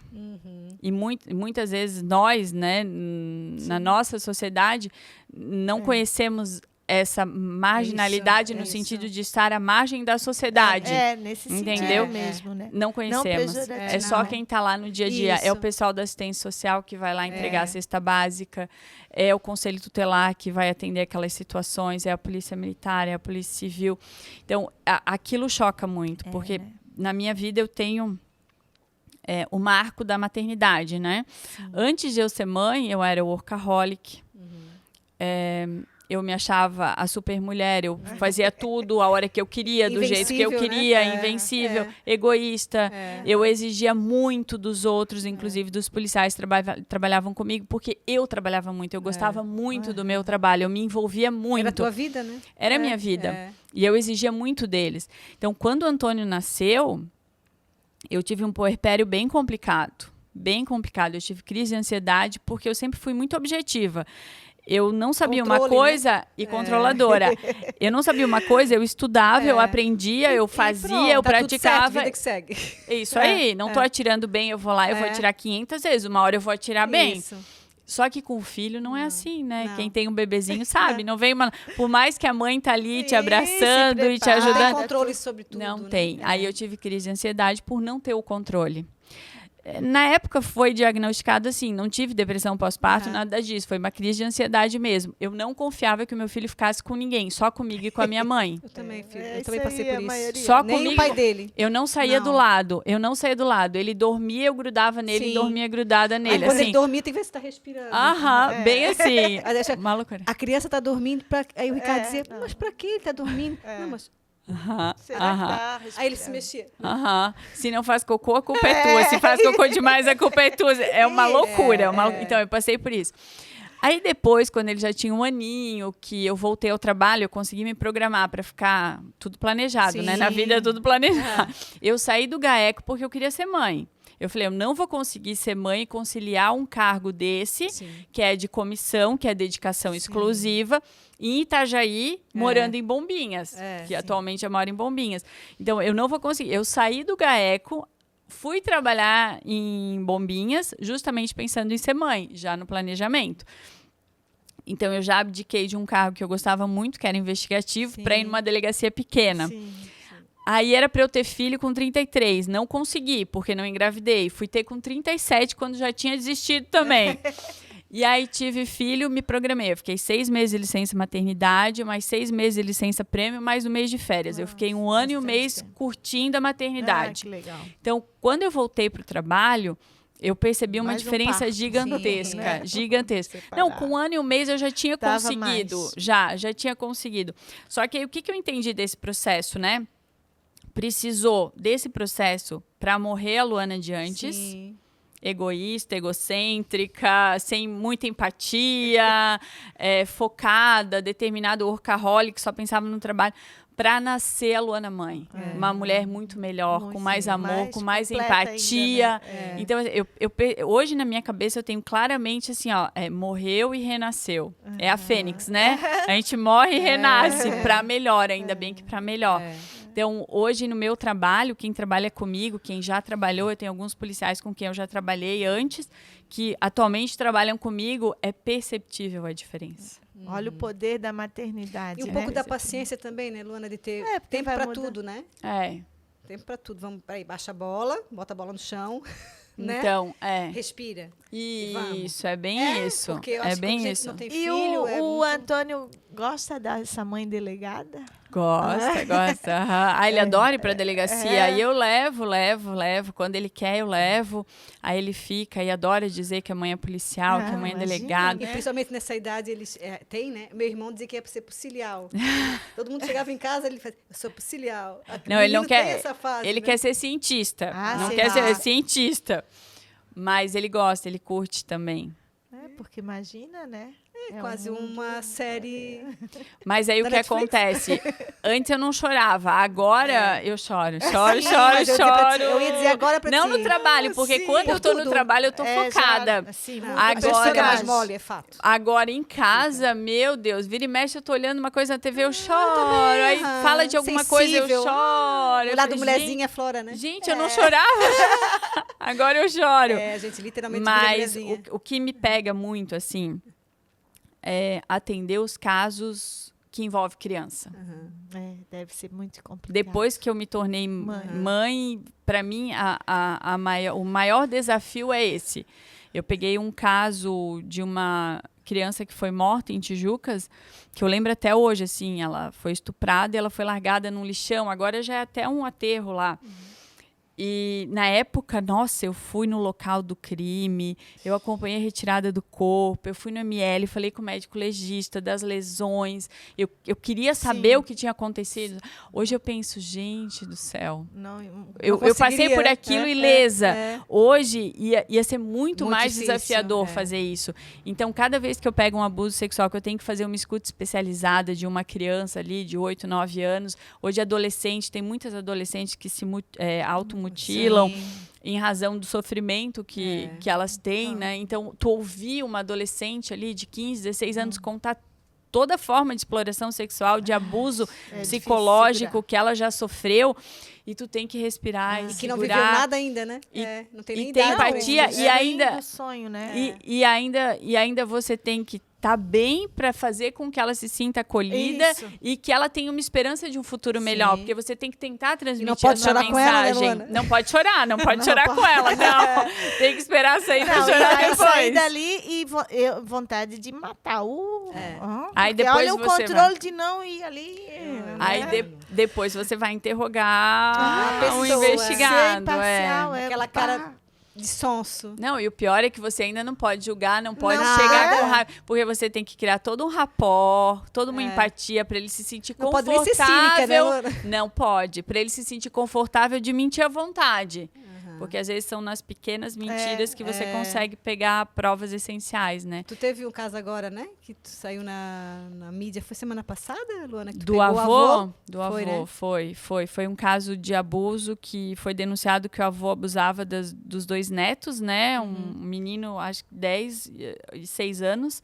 E muitas vezes nós, né, na nossa sociedade, não conhecemos essa marginalidade no sentido de estar à margem da sociedade. Nesse entendeu? sentido mesmo, né? Não conhecemos. É só quem está lá no dia a dia. Isso. É o pessoal da assistência social que vai lá entregar a cesta básica. É o conselho tutelar que vai atender aquelas situações. É a polícia militar, é a polícia civil. Então, aquilo choca muito. Porque na minha vida eu tenho... o marco da maternidade, né? Sim. Antes de eu ser mãe, eu era workaholic. Eu me achava a super mulher, eu fazia tudo a hora que eu queria, do jeito que eu queria, né? Invencível, egoísta. Eu exigia muito dos outros, inclusive dos policiais que trabalhavam comigo, porque eu trabalhava muito, eu gostava muito do meu trabalho, eu me envolvia muito. Era a tua vida, né? Era a minha vida. E eu exigia muito deles. Então, quando o Antônio nasceu, eu tive um puerpério bem complicado. Bem complicado. Eu tive crise de ansiedade, porque eu sempre fui muito objetiva. Eu não sabia uma coisa, né? E controladora. Eu não sabia uma coisa, eu estudava, eu aprendia, eu fazia, pronto, eu praticava. Tudo certo, vida que segue. Isso aí, não estou atirando bem, eu vou lá, eu vou atirar 500 vezes, uma hora eu vou atirar bem. Isso. Só que com o filho não é assim, né? Quem tem um bebezinho sabe, não vem por mais que a mãe tá ali te abraçando e te ajudando. Não tem controle sobre tudo. Não né? tem. Aí eu tive crise de ansiedade por não ter o controle. Na época foi diagnosticado assim, não tive depressão pós-parto, nada disso. Foi uma crise de ansiedade mesmo. Eu não confiava que o meu filho ficasse com ninguém, só comigo e com a minha mãe. Eu também, filho. Eu também passei por isso. Só Nem comigo. o pai dele. Eu não saía do lado. Eu não saía do lado. Ele dormia, eu grudava nele, e dormia grudada nele. Quando assim. ele dormia, tem que ver se tá respirando. Bem assim. Uma loucura. A criança tá dormindo, aí o Ricardo dizia, mas pra que ele tá dormindo? Não, mas... Será que tá Aí ele se mexia. Se não faz cocô, a culpa é tua. Se faz cocô demais, a culpa é tua. É uma loucura. Então, eu passei por isso. Aí depois, quando ele já tinha 1 aninho, que eu voltei ao trabalho, eu consegui me programar para ficar tudo planejado, né? Na vida é tudo planejado. Eu saí do GAECO porque eu queria ser mãe. Eu falei, eu não vou conseguir ser mãe e conciliar um cargo desse, que é de comissão, que é dedicação exclusiva, em Itajaí, morando em Bombinhas, que atualmente eu moro em Bombinhas. Então, eu não vou conseguir. Eu saí do GAECO, fui trabalhar em Bombinhas, justamente pensando em ser mãe, já no planejamento. Então, eu já abdiquei de um cargo que eu gostava muito, que era investigativo, para ir numa delegacia pequena. Aí era para eu ter filho com 33. Não consegui, porque não engravidei. Fui ter com 37, quando já tinha desistido também. E aí tive filho, me programei. Eu fiquei 6 meses de licença maternidade, mais 6 meses de licença prêmio, mais 1 mês de férias. Eu fiquei 1 ano e 1 mês curtindo a maternidade. Que legal. Então, quando eu voltei para o trabalho, eu percebi uma diferença gigantesca. Gigantesca. Não, com 1 ano e 1 mês eu já tinha conseguido. Já tinha conseguido. Só que aí, o que eu entendi desse processo, né? Precisou desse processo para morrer a Luana de antes. Egoísta, egocêntrica, sem muita empatia, focada, determinada, workaholic, só pensava no trabalho, para nascer a Luana mãe. Uma mulher muito melhor, com mais amor, com mais empatia. Ainda, né? Então, hoje na minha cabeça eu tenho claramente assim, ó, morreu e renasceu. É a Fênix, né? A gente morre e renasce para melhor, ainda bem que para melhor. Então, hoje, no meu trabalho, quem trabalha comigo, quem já trabalhou, eu tenho alguns policiais com quem eu já trabalhei antes, que atualmente trabalham comigo, é perceptível a diferença. Olha o poder da maternidade, E um né? pouco da paciência também, né, Luana, de ter porque tempo vai para mudar. tudo, né? É. Tempo para tudo. Vamos, peraí, baixa a bola, bota a bola no chão, né? Então, Respira. Isso, é bem isso. Porque eu É acho que bem quando a gente isso. não tem E filho, o Antônio gosta dessa mãe delegada? Gosta. Aham. Aí ele adora ir pra delegacia. Aí eu levo. Quando ele quer, eu levo. Aí ele fica e adora dizer que a mãe é policial, que a mãe é imagina, delegada. E principalmente nessa idade, eles têm, né? Meu irmão dizia que ia ser policial. Todo mundo chegava em casa, ele fazia, eu sou policial. Não, ele não Menino tem quer. essa fase, Ele né? quer ser cientista. Não sim. quer ser cientista. Mas ele gosta, ele curte também. Porque imagina, né? É quase uma série. Mas aí o Da que Netflix? acontece? Antes eu não chorava, agora eu choro. Sim, mas eu ia dizer agora pra Não ti. no trabalho, porque Sim, quando eu tô no tudo. trabalho, eu tô focada. Assim, Agora- Agora é mais mole, é fato. Agora em casa, meu Deus, vira e mexe, eu tô olhando uma coisa na TV, eu choro. Aí fala de alguma coisa, eu Sensível. choro. O Eu lado falei, mulherzinha flora, né? Gente, eu não chorava. Agora eu choro. É, a gente literalmente vira Mas mulherzinha. o que me pega muito, assim, é atender os casos que envolvem criança. Deve ser muito complicado. Depois que eu me tornei mãe, para mim, o maior desafio é esse. Eu peguei um caso de uma criança que foi morta em Tijucas, que eu lembro até hoje, assim, ela foi estuprada e ela foi largada num lixão. Agora já é até um aterro lá. E, na época, nossa, eu fui no local do crime, eu acompanhei a retirada do corpo, eu fui no ML, falei com o médico legista das lesões, eu queria saber o que tinha acontecido. Hoje eu penso, gente do céu, eu passei por aquilo ilesa. Hoje ia ser muito mais difícil, desafiador fazer isso. Então, cada vez que eu pego um abuso sexual, que eu tenho que fazer uma escuta especializada de uma criança ali, de 8, 9 anos, hoje adolescente, tem muitas adolescentes que se automutilam em razão do sofrimento que elas têm, né? Então, tu ouvir uma adolescente ali de 15, 16 anos contar toda forma de exploração sexual, de abuso psicológico que ela já sofreu, e tu tem que respirar e que não segurar. viveu nada ainda, né? Não tem nem e tem idade pra empatia isso. e ainda do sonho, né? e ainda você tem que estar bem para fazer com que ela se sinta acolhida e que ela tenha uma esperança de um futuro melhor, porque você tem que tentar transmitir não pode essa chorar com ela, né, mensagem. Luana? Não pode chorar com ela, não. Tem que esperar sair para chorar Sair depois. dali e vontade de matar o... Aí porque depois olha o você controle de não ir ali. Aí depois você vai interrogar pessoa. o Ser investigado. imparcial, Aquela cara de sonso. Não, e o pior é que você ainda não pode julgar, não pode Não, chegar com raiva, porque você tem que criar todo um rapport, toda uma empatia para ele se sentir Não pode confortável. nem ser cínica, né, Luana? Não pode, para ele se sentir confortável de mentir à vontade. Porque às vezes são nas pequenas mentiras que você consegue pegar provas essenciais, né? Tu teve um caso agora, né? Que tu saiu na mídia. Foi semana passada, Luana? Que tu Do pegou o avô? Do Foi, avô, né? foi. Foi um caso de abuso que foi denunciado que o avô abusava dos 2 netos, né? Um menino, acho que 10 e 6 anos.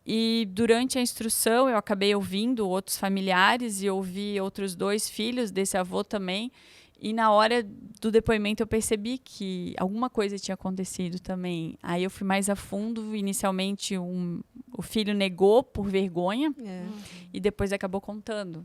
E durante a instrução eu acabei ouvindo outros familiares e ouvi outros 2 filhos desse avô também. E na hora do depoimento eu percebi que alguma coisa tinha acontecido também. Aí eu fui mais a fundo. Inicialmente o filho negou por vergonha e depois acabou contando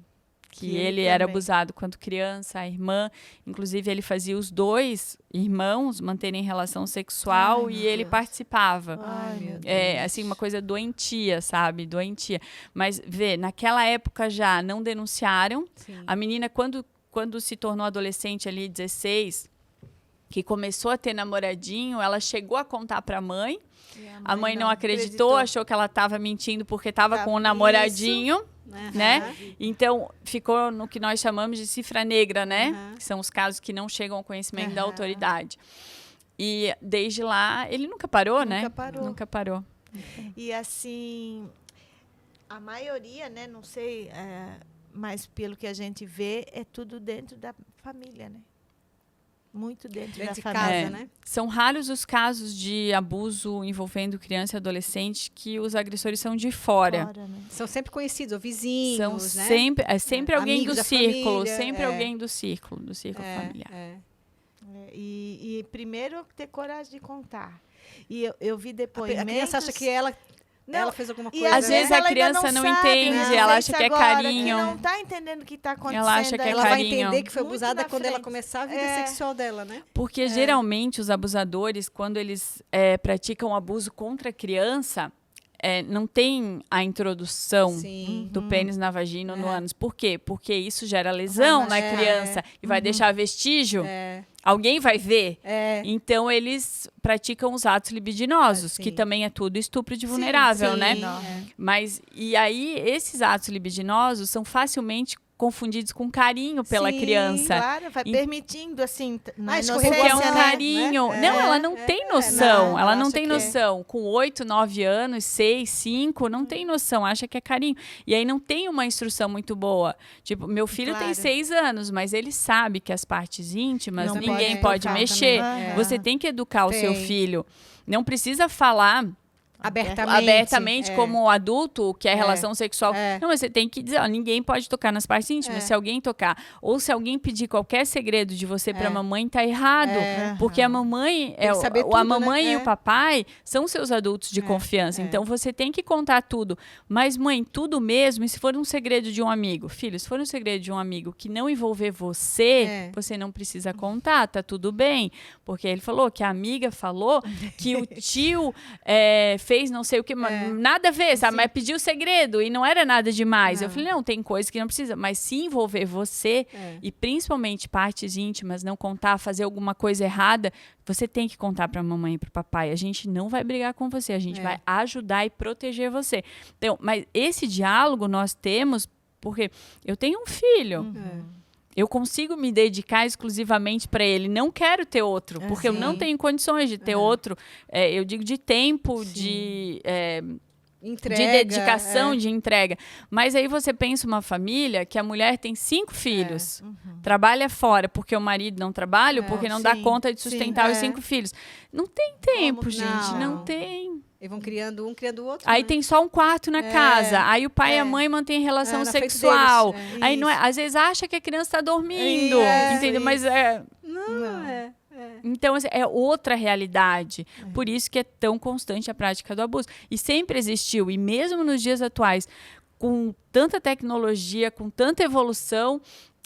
que ele era abusado quando criança, a irmã. Inclusive ele fazia os 2 irmãos manterem relação sexual e ele participava. Ai, meu Deus. Assim, uma coisa doentia, sabe? Doentia. Mas, naquela época já não denunciaram. Sim. A menina, quando se tornou adolescente ali, 16, que começou a ter namoradinho, ela chegou a contar para a mãe. A mãe não acreditou, achou que ela estava mentindo porque estava com um namoradinho, né? Então, ficou no que nós chamamos de cifra negra, né? Que são os casos que não chegam ao conhecimento da autoridade. E desde lá, ele nunca parou, né? Nunca parou. E assim, a maioria, né? Não sei... mas pelo que a gente vê, é tudo dentro da família, né? Muito dentro Dentro da de família. casa, né? São raros os casos de abuso envolvendo criança e adolescente que os agressores são de fora. Fora, né? São sempre conhecidos, ou São vizinhos, né? sempre alguém Amigos do da círculo, família, sempre é. alguém do círculo familiar. E primeiro ter coragem de contar. E eu vi A depoimentos... criança acha que ela fez alguma E coisa. às vezes né? a ela ainda criança não sabe, entende, né? ela Às acha vezes que é agora, carinho. Que não está entendendo o que está acontecendo. Ela acha que é Ela vai carinho. entender que foi Muito abusada na quando ela frente. começar a vida sexual dela, né? Porque geralmente os abusadores, quando eles praticam abuso contra a criança, não tem a introdução Sim. do pênis na vagina ou no ânus. Por quê? Porque isso gera lesão na machucar, criança e vai deixar vestígio. É. Alguém vai ver. É. Então, eles praticam os atos libidinosos, Sim. que também é tudo estupro de vulnerável, sim, né? é. Mas, e aí, esses atos libidinosos são facilmente confundidos com carinho pela Sim, criança. Claro, vai permitindo, assim, na escorregou Porque é um inocência, né? carinho. É, Não, ela não tem noção. não, ela ela não acha tem que é. noção. Com 8, 9 anos, 6, 5, não tem noção. Acha que é carinho. E aí não tem uma instrução muito boa. Tipo, meu filho tem Claro. 6 anos, mas ele sabe que as partes íntimas Não ninguém pode pode tocar mexer. também. É. Você tem que educar o seu Tem. filho. Não precisa falar abertamente É. como adulto, que é relação sexual. É. Não, mas você tem que dizer, ó, ninguém pode tocar nas partes íntimas. É. Se alguém tocar, ou se alguém pedir qualquer segredo de você pra mamãe, tá errado. É. Porque a mamãe, que saber a tudo, mamãe né? e É. o papai são seus adultos de confiança. Então você tem que contar tudo. Mas, mãe, tudo mesmo, e se for um segredo de um amigo? Filho, se for um segredo de um amigo que não envolver você, você não precisa contar, tá tudo bem. Porque ele falou que a amiga falou que o tio fez não sei o que, nada a ver, sabe? Mas pediu segredo e não era nada demais. Não. Eu falei, não, tem coisa que não precisa. Mas se envolver você, e principalmente partes íntimas, não contar, fazer alguma coisa errada, você tem que contar pra mamãe e pro papai. A gente não vai brigar com você, a gente vai ajudar e proteger você. Então, mas esse diálogo nós temos porque eu tenho um filho. Eu consigo me dedicar exclusivamente para ele. Não quero ter outro, porque eu não tenho condições de ter outro. Eu digo de tempo, de dedicação, de entrega. Mas aí você pensa uma família que a mulher tem 5 filhos, trabalha fora porque o marido não trabalha, ou porque não dá conta de sustentar os 5 filhos. Não tem tempo, gente, não tem. E vão criando um, criando o outro. Aí né? tem só um quarto na casa. Aí o pai e a mãe mantêm relação na frente sexual. deles. Aí não é, às vezes acha que a criança está dormindo, entendeu? Mas Não. então assim, é outra realidade. Por isso que é tão constante a prática do abuso. E sempre existiu. E mesmo nos dias atuais, com tanta tecnologia, com tanta evolução,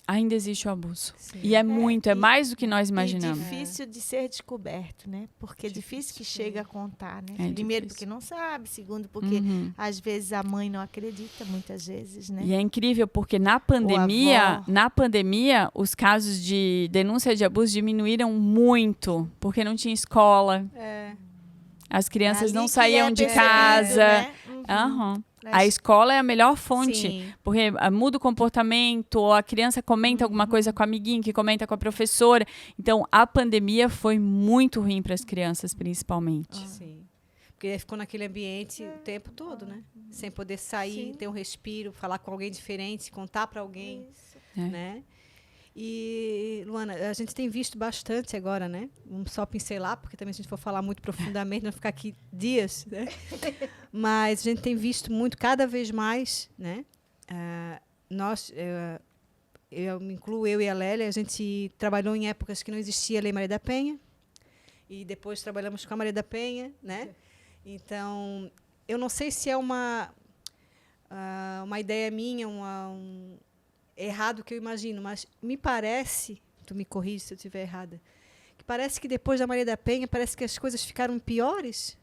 ainda existe o abuso. E é muito, é mais do que nós imaginamos. E difícil de ser descoberto, né? Porque é difícil que chega a contar, né? É Primeiro, difícil. porque não sabe. Segundo, porque às vezes a mãe não acredita, muitas vezes, né? E é incrível porque na pandemia, os casos de denúncia de abuso diminuíram muito, porque não tinha escola. As crianças Ali não que saíam é de percebido, casa. né? Aham. A escola é a melhor fonte, Sim. porque muda o comportamento, ou a criança comenta alguma coisa com a amiguinha, que comenta com a professora. Então, a pandemia foi muito ruim para as crianças, principalmente. Sim. Porque ele ficou naquele ambiente o tempo todo, né? Sem poder sair, ter um respiro, falar com alguém diferente, contar para alguém, né? E, Luana, a gente tem visto bastante agora, né? Vamos só pincelar, porque também se a gente for falar muito profundamente, nós vamos ficar aqui dias, né? Mas a gente tem visto muito, cada vez mais, né? Eu me incluo, eu e a Lélia, a gente trabalhou em épocas que não existia a Lei Maria da Penha, e depois trabalhamos com a Maria da Penha, né? Então, eu não sei se é uma ideia minha, errado que eu imagino, mas me parece, tu me corrige se eu estiver errada, que parece que depois da Maria da Penha, parece que as coisas ficaram piores.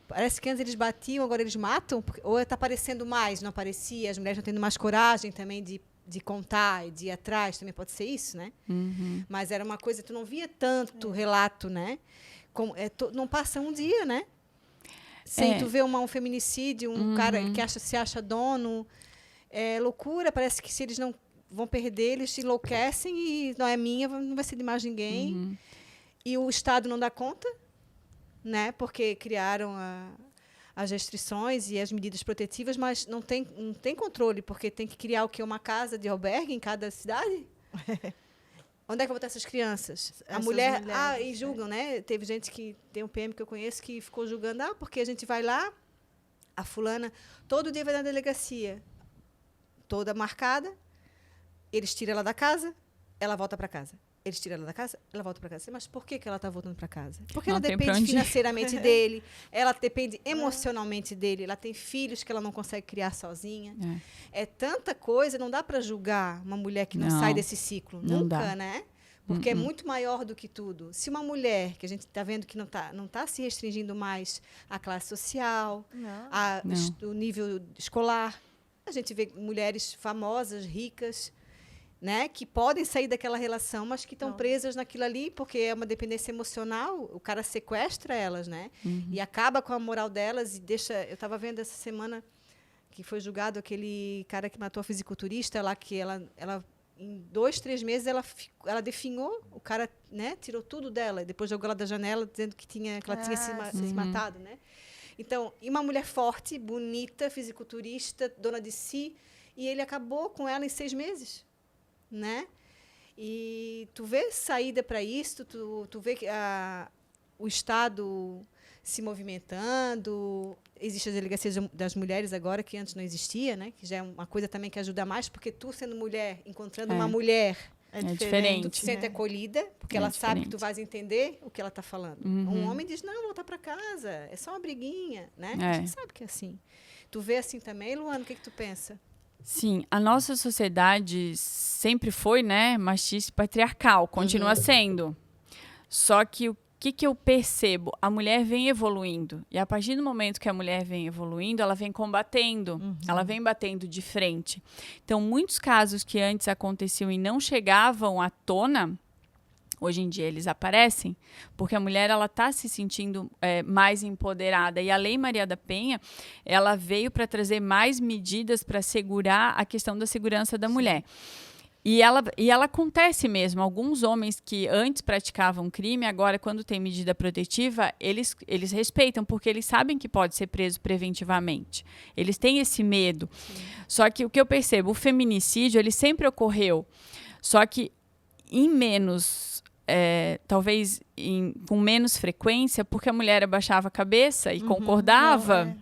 Parece que antes eles batiam, agora eles matam, ou está aparecendo mais, não aparecia, as mulheres estão tendo mais coragem também de contar e de ir atrás, também pode ser isso, né? Mas era uma coisa, tu não via tanto relato, né? Não passa um dia, né? Sem tu ver um feminicídio, um cara que se acha dono. É loucura, parece que se eles não vão perder, eles se enlouquecem e não é minha, não vai ser de mais ninguém. E o Estado não dá conta, né? Porque criaram as restrições e as medidas protetivas, mas não tem controle, porque tem que criar o quê? Uma casa de albergue em cada cidade? Onde é que eu vou botar essas crianças? A Essas mulher... mulheres, e julgam, né? Teve gente que... Tem um PM que eu conheço que ficou julgando. Porque a gente vai lá, a fulana, todo dia vai na delegacia, toda marcada, eles tiram ela da casa, ela volta para casa. Eles tiram ela da casa, ela volta para casa. Mas por que ela está voltando para casa? Porque ela depende financeiramente dele, ela depende emocionalmente dele, ela tem filhos que ela não consegue criar sozinha. É tanta coisa, não dá para julgar uma mulher que não sai desse ciclo. Nunca, dá. Né? Porque é muito maior do que tudo. Se uma mulher, que a gente está vendo que não tá se restringindo mais à classe social, o nível escolar, a gente vê mulheres famosas, ricas, né, que podem sair daquela relação, mas que estão presas naquilo ali, porque é uma dependência emocional, o cara sequestra elas, né? E acaba com a moral delas e deixa... Eu estava vendo essa semana que foi julgado aquele cara que matou a fisiculturista lá, que ela em 2, 3 meses, ela definhou, o cara, né, tirou tudo dela, e depois jogou ela da janela, dizendo que ela tinha se matado, né? Então, e uma mulher forte, bonita, fisiculturista, dona de si, e ele acabou com ela em 6 meses. Né? E tu vê saída para isso, tu vê que o Estado se movimentando, existe a delegacia das mulheres agora, que antes não existia, né? Que já é uma coisa também que ajuda mais, porque tu, sendo mulher, encontrando uma mulher, é diferente. Tu te sente acolhida, porque ela sabe que tu vais entender o que ela está falando. Um homem diz, não, voltar para casa, é só uma briguinha, né? A gente sabe que é assim. Tu vê assim também, Luana, o que tu pensa? Sim, a nossa sociedade sempre foi, né, machista e patriarcal, continua sendo. Só que o que eu percebo? A mulher vem evoluindo. E a partir do momento que a mulher vem evoluindo, ela vem combatendo, ela vem batendo de frente. Então, muitos casos que antes aconteciam e não chegavam à tona, hoje em dia eles aparecem, porque a mulher ela está se sentindo mais empoderada. E a Lei Maria da Penha, ela veio para trazer mais medidas para assegurar a questão da segurança da mulher. E ela acontece mesmo. Alguns homens que antes praticavam crime, agora, quando tem medida protetiva, eles respeitam, porque eles sabem que pode ser preso preventivamente. Eles têm esse medo. Só que o que eu percebo, o feminicídio, ele sempre ocorreu. Só que em menos... talvez com menos frequência, porque a mulher abaixava a cabeça e concordava,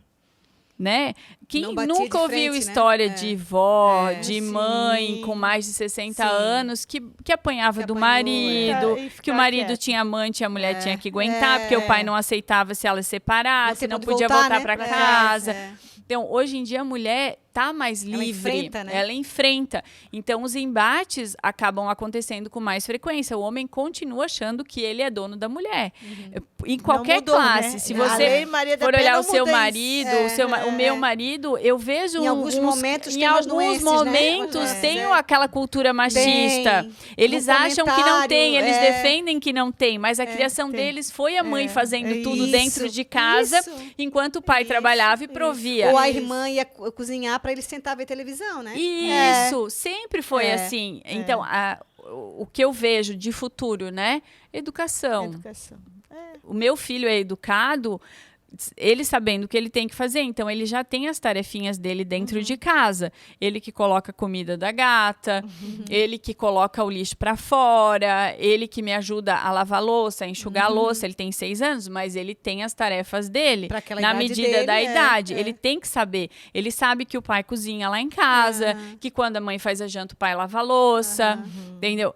né? Quem nunca ouviu história de vó, de mãe com mais de 60 anos que apanhava do marido, que o marido tinha amante e a mulher tinha que aguentar, porque o pai não aceitava se ela se separasse, não podia voltar para casa. Então, hoje em dia, a mulher está mais livre. Ela enfrenta, né? Ela enfrenta. Então, os embates acabam acontecendo com mais frequência. O homem continua achando que ele é dono da mulher. Em qualquer classe. Né? Se você for olhar o seu marido, o meu marido, eu vejo... Em alguns momentos tem aquela cultura machista. Eles acham que não tem, eles defendem que não tem, mas a criação deles foi a mãe fazendo tudo dentro de casa, enquanto o pai trabalhava e provia. Ou a irmã ia cozinhar para ele sentar a ver televisão, né? Isso, sempre foi assim. Então, o que eu vejo de futuro, né? Educação. O meu filho é educado, ele sabendo o que ele tem que fazer, então ele já tem as tarefinhas dele dentro de casa. Ele que coloca a comida da gata, ele que coloca o lixo para fora, ele que me ajuda a lavar a louça, a enxugar a louça. Ele tem 6 anos, mas ele tem as tarefas dele na medida da idade. Ele tem que saber. Ele sabe que o pai cozinha lá em casa, que quando a mãe faz a janta, o pai lava a louça, entendeu?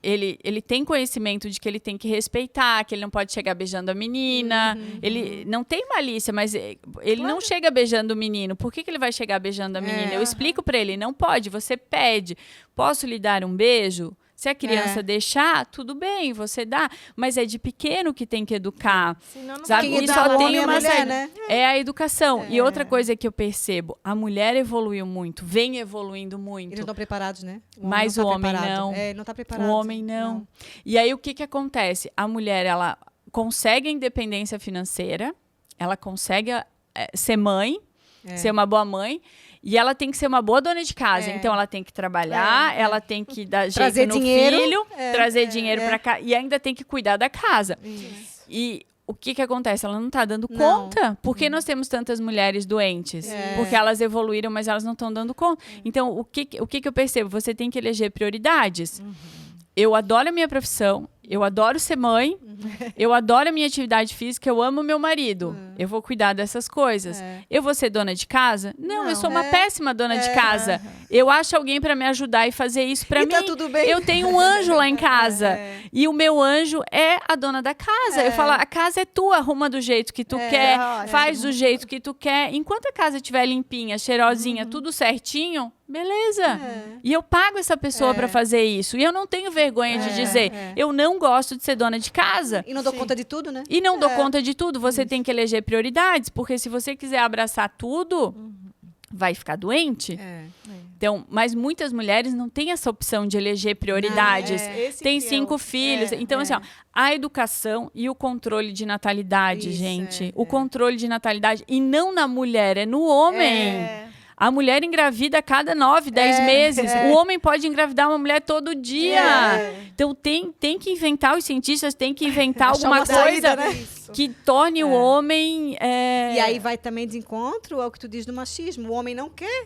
Ele tem conhecimento de que ele tem que respeitar, que ele não pode chegar beijando a menina, ele não tem malícia, mas ele não chega beijando o menino. Por que ele vai chegar beijando a menina? Eu explico para ele, não pode, você pede. Posso lhe dar um beijo? Se a criança deixar, tudo bem, você dá. Mas é de pequeno que tem que educar. Senão não sabe? E só tem uma mulher, né? É a educação. E outra coisa que eu percebo, a mulher evoluiu muito, vem evoluindo muito. Eles estão preparados, né? Mas o homem não. Ele não está preparado. O homem não. E aí, o que acontece? A mulher, ela consegue a independência financeira, ela consegue ser mãe, ser uma boa mãe, e ela tem que ser uma boa dona de casa. Então, ela tem que trabalhar, ela tem que dar jeito no filho, trazer dinheiro para cá, e ainda tem que cuidar da casa. Isso. E o que acontece? Ela não está dando conta. Por que nós temos tantas mulheres doentes? Porque elas evoluíram, mas elas não estão dando conta. Então, o que eu percebo? Você tem que eleger prioridades. eu adoro a minha profissão, eu adoro ser mãe, eu adoro a minha atividade física, eu amo meu marido. Eu vou cuidar dessas coisas. Eu vou ser dona de casa? Não, eu sou uma péssima dona de casa. Eu acho alguém para me ajudar e fazer isso para mim. Tá tudo bem. Eu tenho um anjo lá em casa. E o meu anjo é a dona da casa. Eu falo, a casa é tua, arruma do jeito que tu quer, faz do jeito que tu quer. Enquanto a casa estiver limpinha, cheirosinha, tudo certinho, beleza. E eu pago essa pessoa para fazer isso. E eu não tenho vergonha de dizer, eu não gosto de ser dona de casa. E não dou conta de tudo, né? E não dou conta de tudo. Você tem que eleger prioridades, porque se você quiser abraçar tudo, vai ficar doente. Então, mas muitas mulheres não têm essa opção de eleger prioridades. Tem 5 filhos. Então, assim, ó, a educação e o controle de natalidade, gente. O controle de natalidade. E não na mulher, é no homem. A mulher engravida a cada 9, 10 meses. O homem pode engravidar uma mulher todo dia. Então, tem que inventar, os cientistas têm que inventar alguma coisa saída, né? que torne o homem... E aí vai também de encontro ao que tu diz do machismo. O homem não quer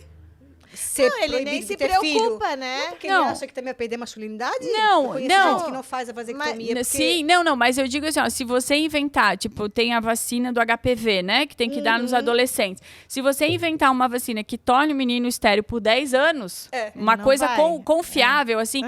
ser Ele nem se preocupa, né? Porque ele acha que também vai perder a masculinidade? Não. Gente que não faz a vasectomia. Porque... Sim, mas eu digo assim, ó, se você inventar, tipo, tem a vacina do HPV, né, que tem que dar nos adolescentes. Se você inventar uma vacina que torne o menino estéril por 10 anos, uma coisa confiável, assim,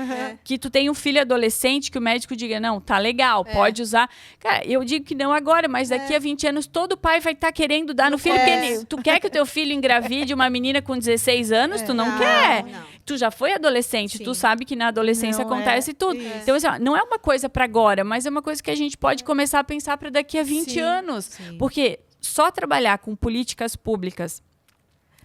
que tu tem um filho adolescente, que o médico diga, não, tá legal, pode usar. Cara, eu digo que não agora, mas daqui a 20 anos todo pai vai estar querendo dar no filho, porque tu quer que o teu filho engravide uma menina com 16 anos, tu não quer. Tu já foi adolescente, tu sabe que na adolescência acontece tudo. Isso. Então, assim, ó, não é uma coisa para agora, mas é uma coisa que a gente pode começar a pensar para daqui a 20 anos. Porque só trabalhar com políticas públicas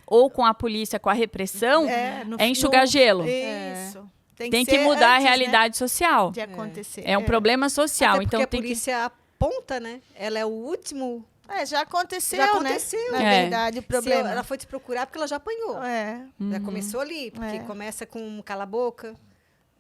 ou com a polícia, com a repressão, é enxugar gelo. Isso. Tem que mudar a realidade social. De acontecer. É um problema social. Até porque então a polícia aponta, né? Ela é o último... já aconteceu, né? Na verdade, o problema. Ela foi te procurar porque ela já apanhou. Já começou ali, porque começa com um cala-boca,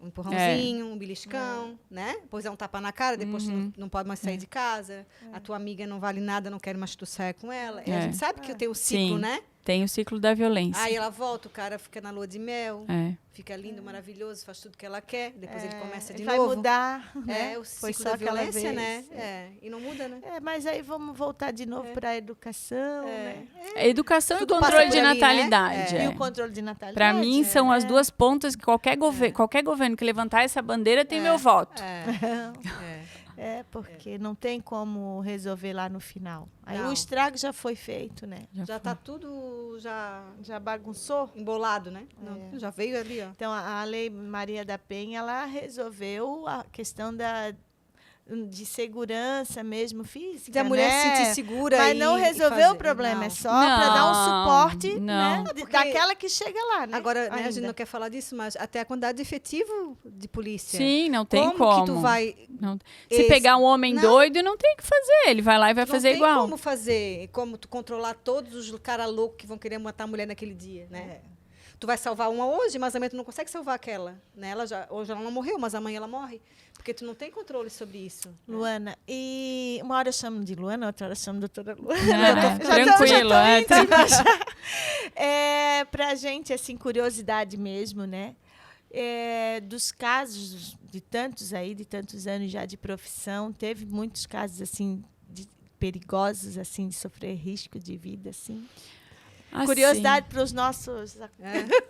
um empurrãozinho, um beliscão, né? Depois é um tapa na cara, depois tu não pode mais sair de casa, a tua amiga não vale nada, não quero mais que tu saia com ela. E a gente sabe que tem o ciclo, né? Tem o ciclo da violência. Aí ela volta, o cara fica na lua de mel, fica lindo, maravilhoso, faz tudo que ela quer, depois ele começa de novo. Vai mudar, né? O ciclo da violência, né? E não muda, né? Mas aí vamos voltar de novo para a educação, né? Educação e controle de natalidade. E o controle de natalidade. Para mim, são as duas pontas que qualquer governo que levantar essa bandeira tem meu voto. Porque não tem como resolver lá no final. Aí o estrago já foi feito, né? Já está tudo já bagunçou, embolado, né? Já veio ali, ó. Então a Lei Maria da Penha, ela resolveu a questão de segurança mesmo física, da mulher se sentir segura, mas não resolveu o problema, é só para dar um suporte, né, daquela que chega lá, né? Agora, né, a gente não quer falar disso, mas até a quantidade de efetivo de polícia. Sim, não tem como. Que tu vai... Se pegar um homem doido, não tem o que fazer. Ele vai lá e vai fazer igual. Não tem como fazer, como tu controlar todos os caras loucos que vão querer matar a mulher naquele dia, né? Tu vai salvar uma hoje, mas amanhã tu não consegue salvar aquela, né? Hoje ela não morreu, mas amanhã ela morre. Porque tu não tem controle sobre isso. Luana, e uma hora eu chamo de Luana, outra hora eu chamo de doutora Luana. Tranquilo. Pra gente, assim, curiosidade mesmo, né? Dos casos de tantos anos já de profissão, teve muitos casos, assim, perigosos, assim, de sofrer risco de vida, assim. Curiosidade para os nossos...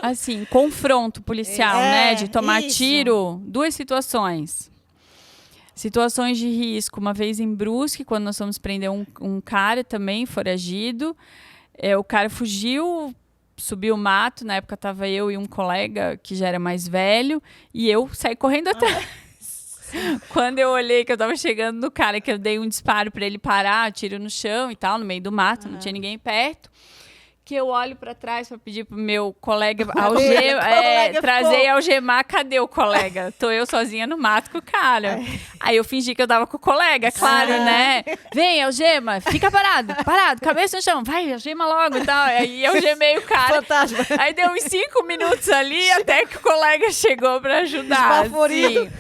Assim, confronto policial, né? De tomar tiro. 2 situações. Situações de risco. Uma vez em Brusque, quando nós fomos prender um cara também, foragido. O cara fugiu, subiu o mato. Na época estava eu e um colega que já era mais velho. E eu saí correndo atrás. Quando eu olhei que eu estava chegando no cara, que eu dei um disparo para ele parar, tiro no chão e tal, no meio do mato, não tinha ninguém perto. Que eu olho para trás para pedir pro meu colega trazer e algemar. Cadê o colega? Tô eu sozinha no mato com o cara. Aí eu fingi que eu tava com o colega, claro, né? Vem, algema, fica parado, cabeça no chão, vai, algema logo e tal. Aí eu algemei o cara. Fantasma. Aí deu uns 5 minutos ali até que o colega chegou para ajudar. Assim.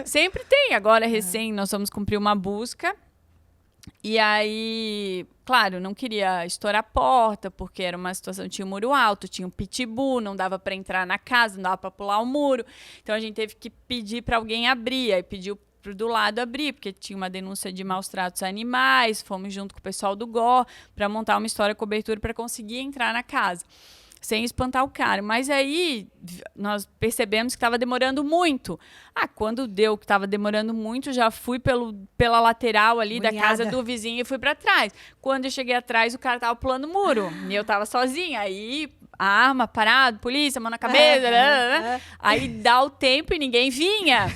Sempre tem. Agora, recém, nós vamos cumprir uma busca. E aí, claro, não queria estourar a porta, porque era uma situação, tinha um muro alto, tinha um pitbull, não dava para entrar na casa, não dava para pular o muro. Então a gente teve que pedir para alguém abrir, aí pediu pro do lado abrir, porque tinha uma denúncia de maus tratos a animais, fomos junto com o pessoal do GO para montar uma história cobertura para conseguir entrar na casa, sem espantar o cara. Mas aí nós percebemos que estava demorando muito. Quando deu que estava demorando muito, já fui pela lateral ali da casa do vizinho e fui para trás. Quando eu cheguei atrás, o cara estava pulando o muro. E eu estava sozinha. Aí, a arma, parado, polícia, mão na cabeça. Aí dá o tempo e ninguém vinha.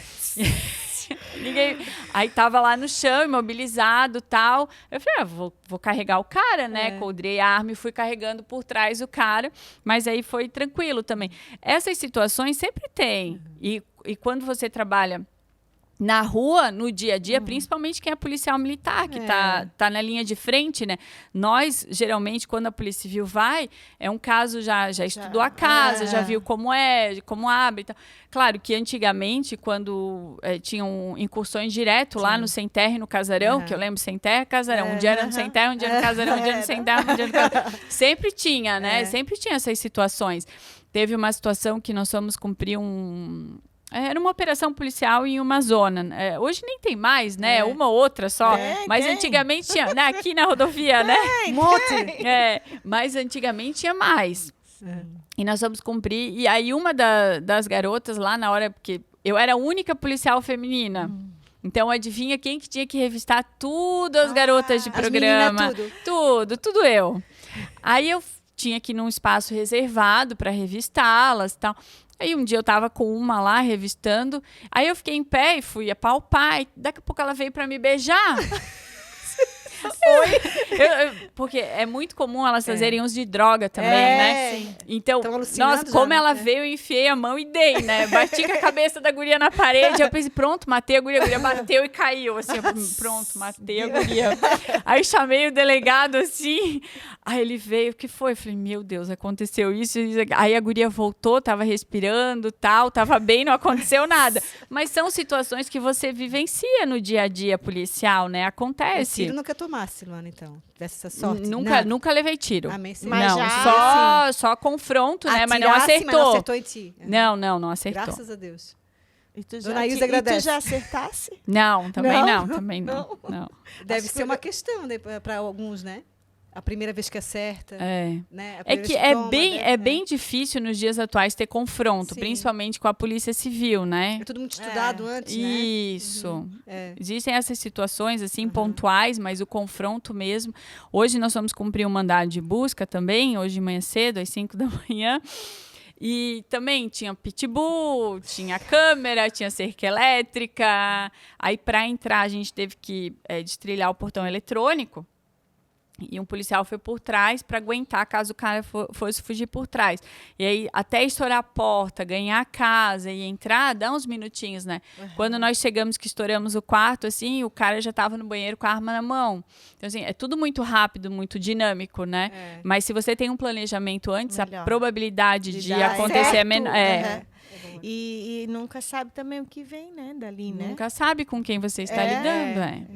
Aí tava lá no chão, imobilizado, tal. Eu falei, vou carregar o cara, né? Coldrei a arma e fui carregando por trás o cara. Mas aí foi tranquilo também. Essas situações sempre tem. E quando você trabalha na rua, no dia a dia, principalmente quem é policial militar, que tá na linha de frente, né? Nós, geralmente, quando a Polícia Civil vai, é um caso, já estudou a casa, já viu como abre e tal. Claro que antigamente, quando tinham incursões direto lá no Sem Terra e no Casarão, que eu lembro, Sem Terra, Casarão. Um dia era no Sem Terra, um dia no Casarão, um dia no Sem Terra, um dia no Casarão. Sempre tinha, né? Sempre tinha essas situações. Teve uma situação que nós fomos cumprir era uma operação policial em uma zona. Hoje nem tem mais, né? Uma ou outra só. Mas antigamente tinha, né? Aqui na rodovia, né? Mas antigamente tinha mais. E nós vamos cumprir. E aí uma das garotas lá na hora, porque eu era a única policial feminina. Então, adivinha quem que tinha que revistar tudo as garotas de programa? Tudo eu. Aí eu tinha que ir num espaço reservado para revistá-las e tal. Aí um dia eu tava com uma lá revistando, aí eu fiquei em pé e fui apalpar, e daqui a pouco ela veio para me beijar. Porque é muito comum elas fazerem uso de droga também, né? Sim. Então, nossa, como ela veio, eu enfiei a mão e dei, né? Bati com a cabeça da guria na parede, eu pensei, pronto, matei a guria bateu e caiu, assim, pronto, matei a guria. Aí chamei o delegado, assim, aí ele veio, o que foi? Eu falei, meu Deus, aconteceu isso. Aí a guria voltou, tava respirando, tal, tava bem, não aconteceu nada. Mas são situações que você vivencia no dia a dia policial, né? Acontece. Tiro nunca tomasse, Luana, então. Tivesse essa sorte. Nunca levei tiro. Amém, sim. Mas não, só confronto, né? Mas não acertou. Mas não acertou em ti. Não acertou. Graças a Deus. E tu Dona Ilza agradece. E tu já acertasse? Não, também não. Deve ser uma questão, né, para alguns, né? A primeira vez que acerta. Né? É que bem difícil nos dias atuais ter confronto, principalmente com a Polícia Civil, né? É tudo muito estudado antes, né? Isso. Existem essas situações, assim, pontuais, mas o confronto mesmo. Hoje nós vamos cumprir um mandado de busca também, hoje de manhã cedo, às 5 da manhã. E também tinha pitbull, tinha câmera, tinha cerca elétrica. Aí, para entrar, a gente teve que destrilhar o portão eletrônico. E um policial foi por trás para aguentar caso o cara fosse fugir por trás. E aí, até estourar a porta, ganhar a casa e entrar, dá uns minutinhos, né? Quando nós chegamos, que estouramos o quarto, assim, o cara já estava no banheiro com a arma na mão. Então, assim, é tudo muito rápido, muito dinâmico, né? Mas se você tem um planejamento antes, melhor. A probabilidade de acontecer é menor. E nunca sabe também o que vem, né? Dali, né? Nunca sabe com quem você está lidando,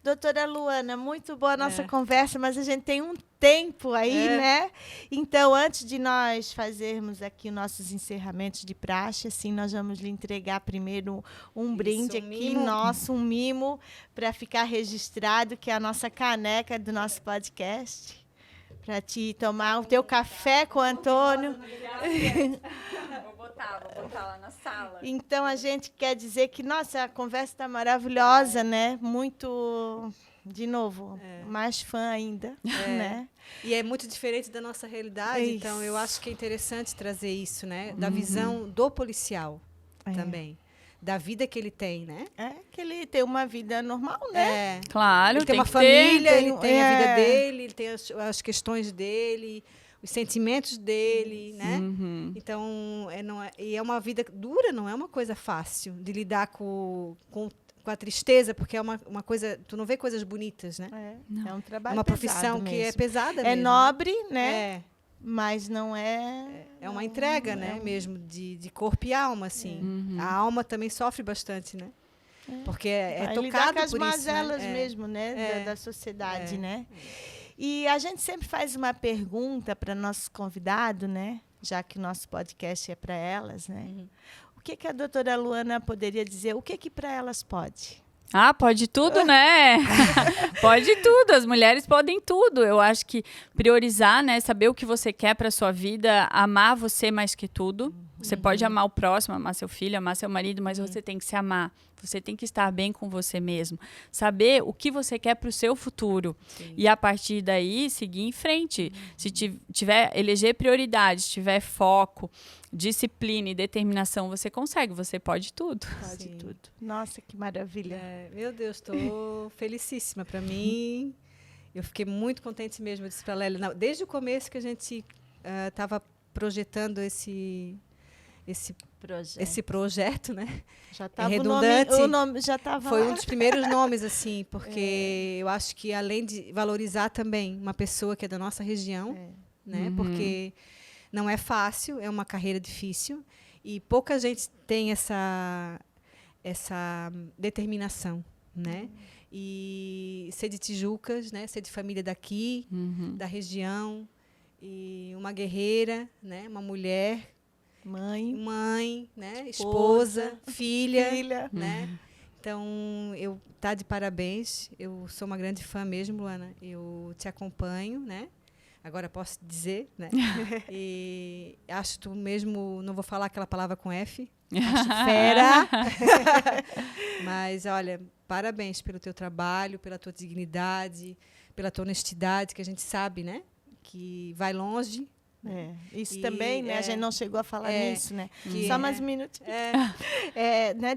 Doutora Luana, muito boa a nossa conversa, mas a gente tem um tempo aí, né? Então, antes de nós fazermos aqui os nossos encerramentos de praxe, assim, nós vamos lhe entregar primeiro um brinde aqui, um mimo, para ficar registrado, que é a nossa caneca do nosso podcast, para te tomar o teu café com o Antônio. Vou botar lá na sala. Então, a gente quer dizer que, nossa, a conversa está maravilhosa, né? Muito, de novo, mais fã ainda, né? E é muito diferente da nossa realidade, então eu acho que é interessante trazer isso, né? Da visão do policial também. Da vida que ele tem, né? Que ele tem uma vida normal, né? Claro, ele tem uma família, ele tem a vida dele, ele tem as questões dele, os sentimentos dele, né? Então, é uma vida dura, não é uma coisa fácil de lidar com a tristeza, porque é uma coisa, tu não vê coisas bonitas, né? É um trabalho pesado. É uma profissão que é pesada mesmo. É nobre, né? Mas não é... É uma entrega, né? Mesmo de corpo e alma, assim. A alma também sofre bastante, né? Porque é Vai lidar tocado com as por isso, mazelas né? mesmo, né? Da sociedade, É. né? E a gente sempre faz uma pergunta para nosso convidado, né? Já que o nosso podcast é para elas, né? O que a doutora Luana poderia dizer? O que para elas pode? Ah, pode tudo, né? Pode tudo, as mulheres podem tudo. Eu acho que priorizar, né? Saber o que você quer para sua vida, amar você mais que tudo. Você pode amar o próximo, amar seu filho, amar seu marido, mas você tem que se amar. Você tem que estar bem com você mesmo. Saber o que você quer para o seu futuro. Sim. E a partir daí, seguir em frente. Se tiver, eleger prioridades, tiver foco, disciplina e determinação, você consegue. Você pode tudo. Pode Sim. tudo. Nossa, que maravilha. Meu Deus, estou felicíssima. Para mim, eu fiquei muito contente mesmo. Eu disse para a Lélia, desde o começo que a gente estava projetando esse projeto, né? Já estava redundante. O nome já estava. Foi um dos primeiros nomes, assim, porque eu acho que além de valorizar também uma pessoa que é da nossa região, né? Porque não é fácil, é uma carreira difícil e pouca gente tem essa determinação, né? E ser de Tijucas, né? Ser de família daqui, da região, e uma guerreira, né? Uma mulher, mãe, né? Esposa, filha, né? Então, eu tá de parabéns. Eu sou uma grande fã mesmo, Luana. Eu te acompanho, né? Agora posso dizer, né? E acho tu mesmo, não vou falar aquela palavra com F, acho fera. Mas, olha, parabéns pelo teu trabalho, pela tua dignidade, pela tua honestidade, que a gente sabe, né? Que vai longe. Isso também, né? A gente não chegou a falar nisso, né? Só mais um minuto. Né?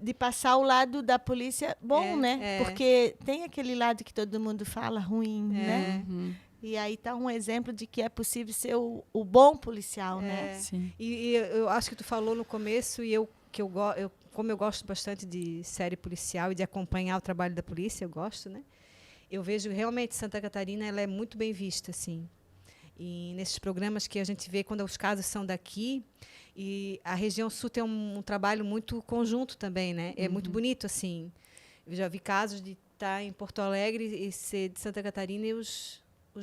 De passar ao lado da polícia bom, né? Porque tem aquele lado que todo mundo fala ruim, né? E aí está um exemplo de que é possível ser o bom policial, né? Sim. E eu acho que tu falou no começo, e como eu gosto bastante de série policial e de acompanhar o trabalho da polícia, eu gosto, né? Eu vejo realmente Santa Catarina, ela é muito bem vista, assim. E nesses programas que a gente vê quando os casos são daqui, e a região sul tem um trabalho muito conjunto também, né? É muito bonito, assim. Eu já vi casos de estar em Porto Alegre e ser de Santa Catarina e os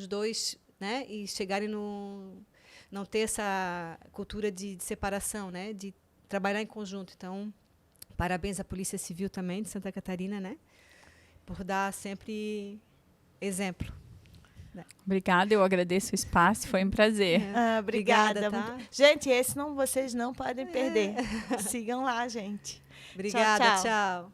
dois, né? E chegarem não ter essa cultura de separação, né? De trabalhar em conjunto. Então, parabéns à Polícia Civil também de Santa Catarina, né? Por dar sempre exemplo. Obrigada, eu agradeço o espaço, foi um prazer. Obrigada. Tá? Gente, esse vocês não podem perder. Sigam lá, gente. Obrigada, tchau.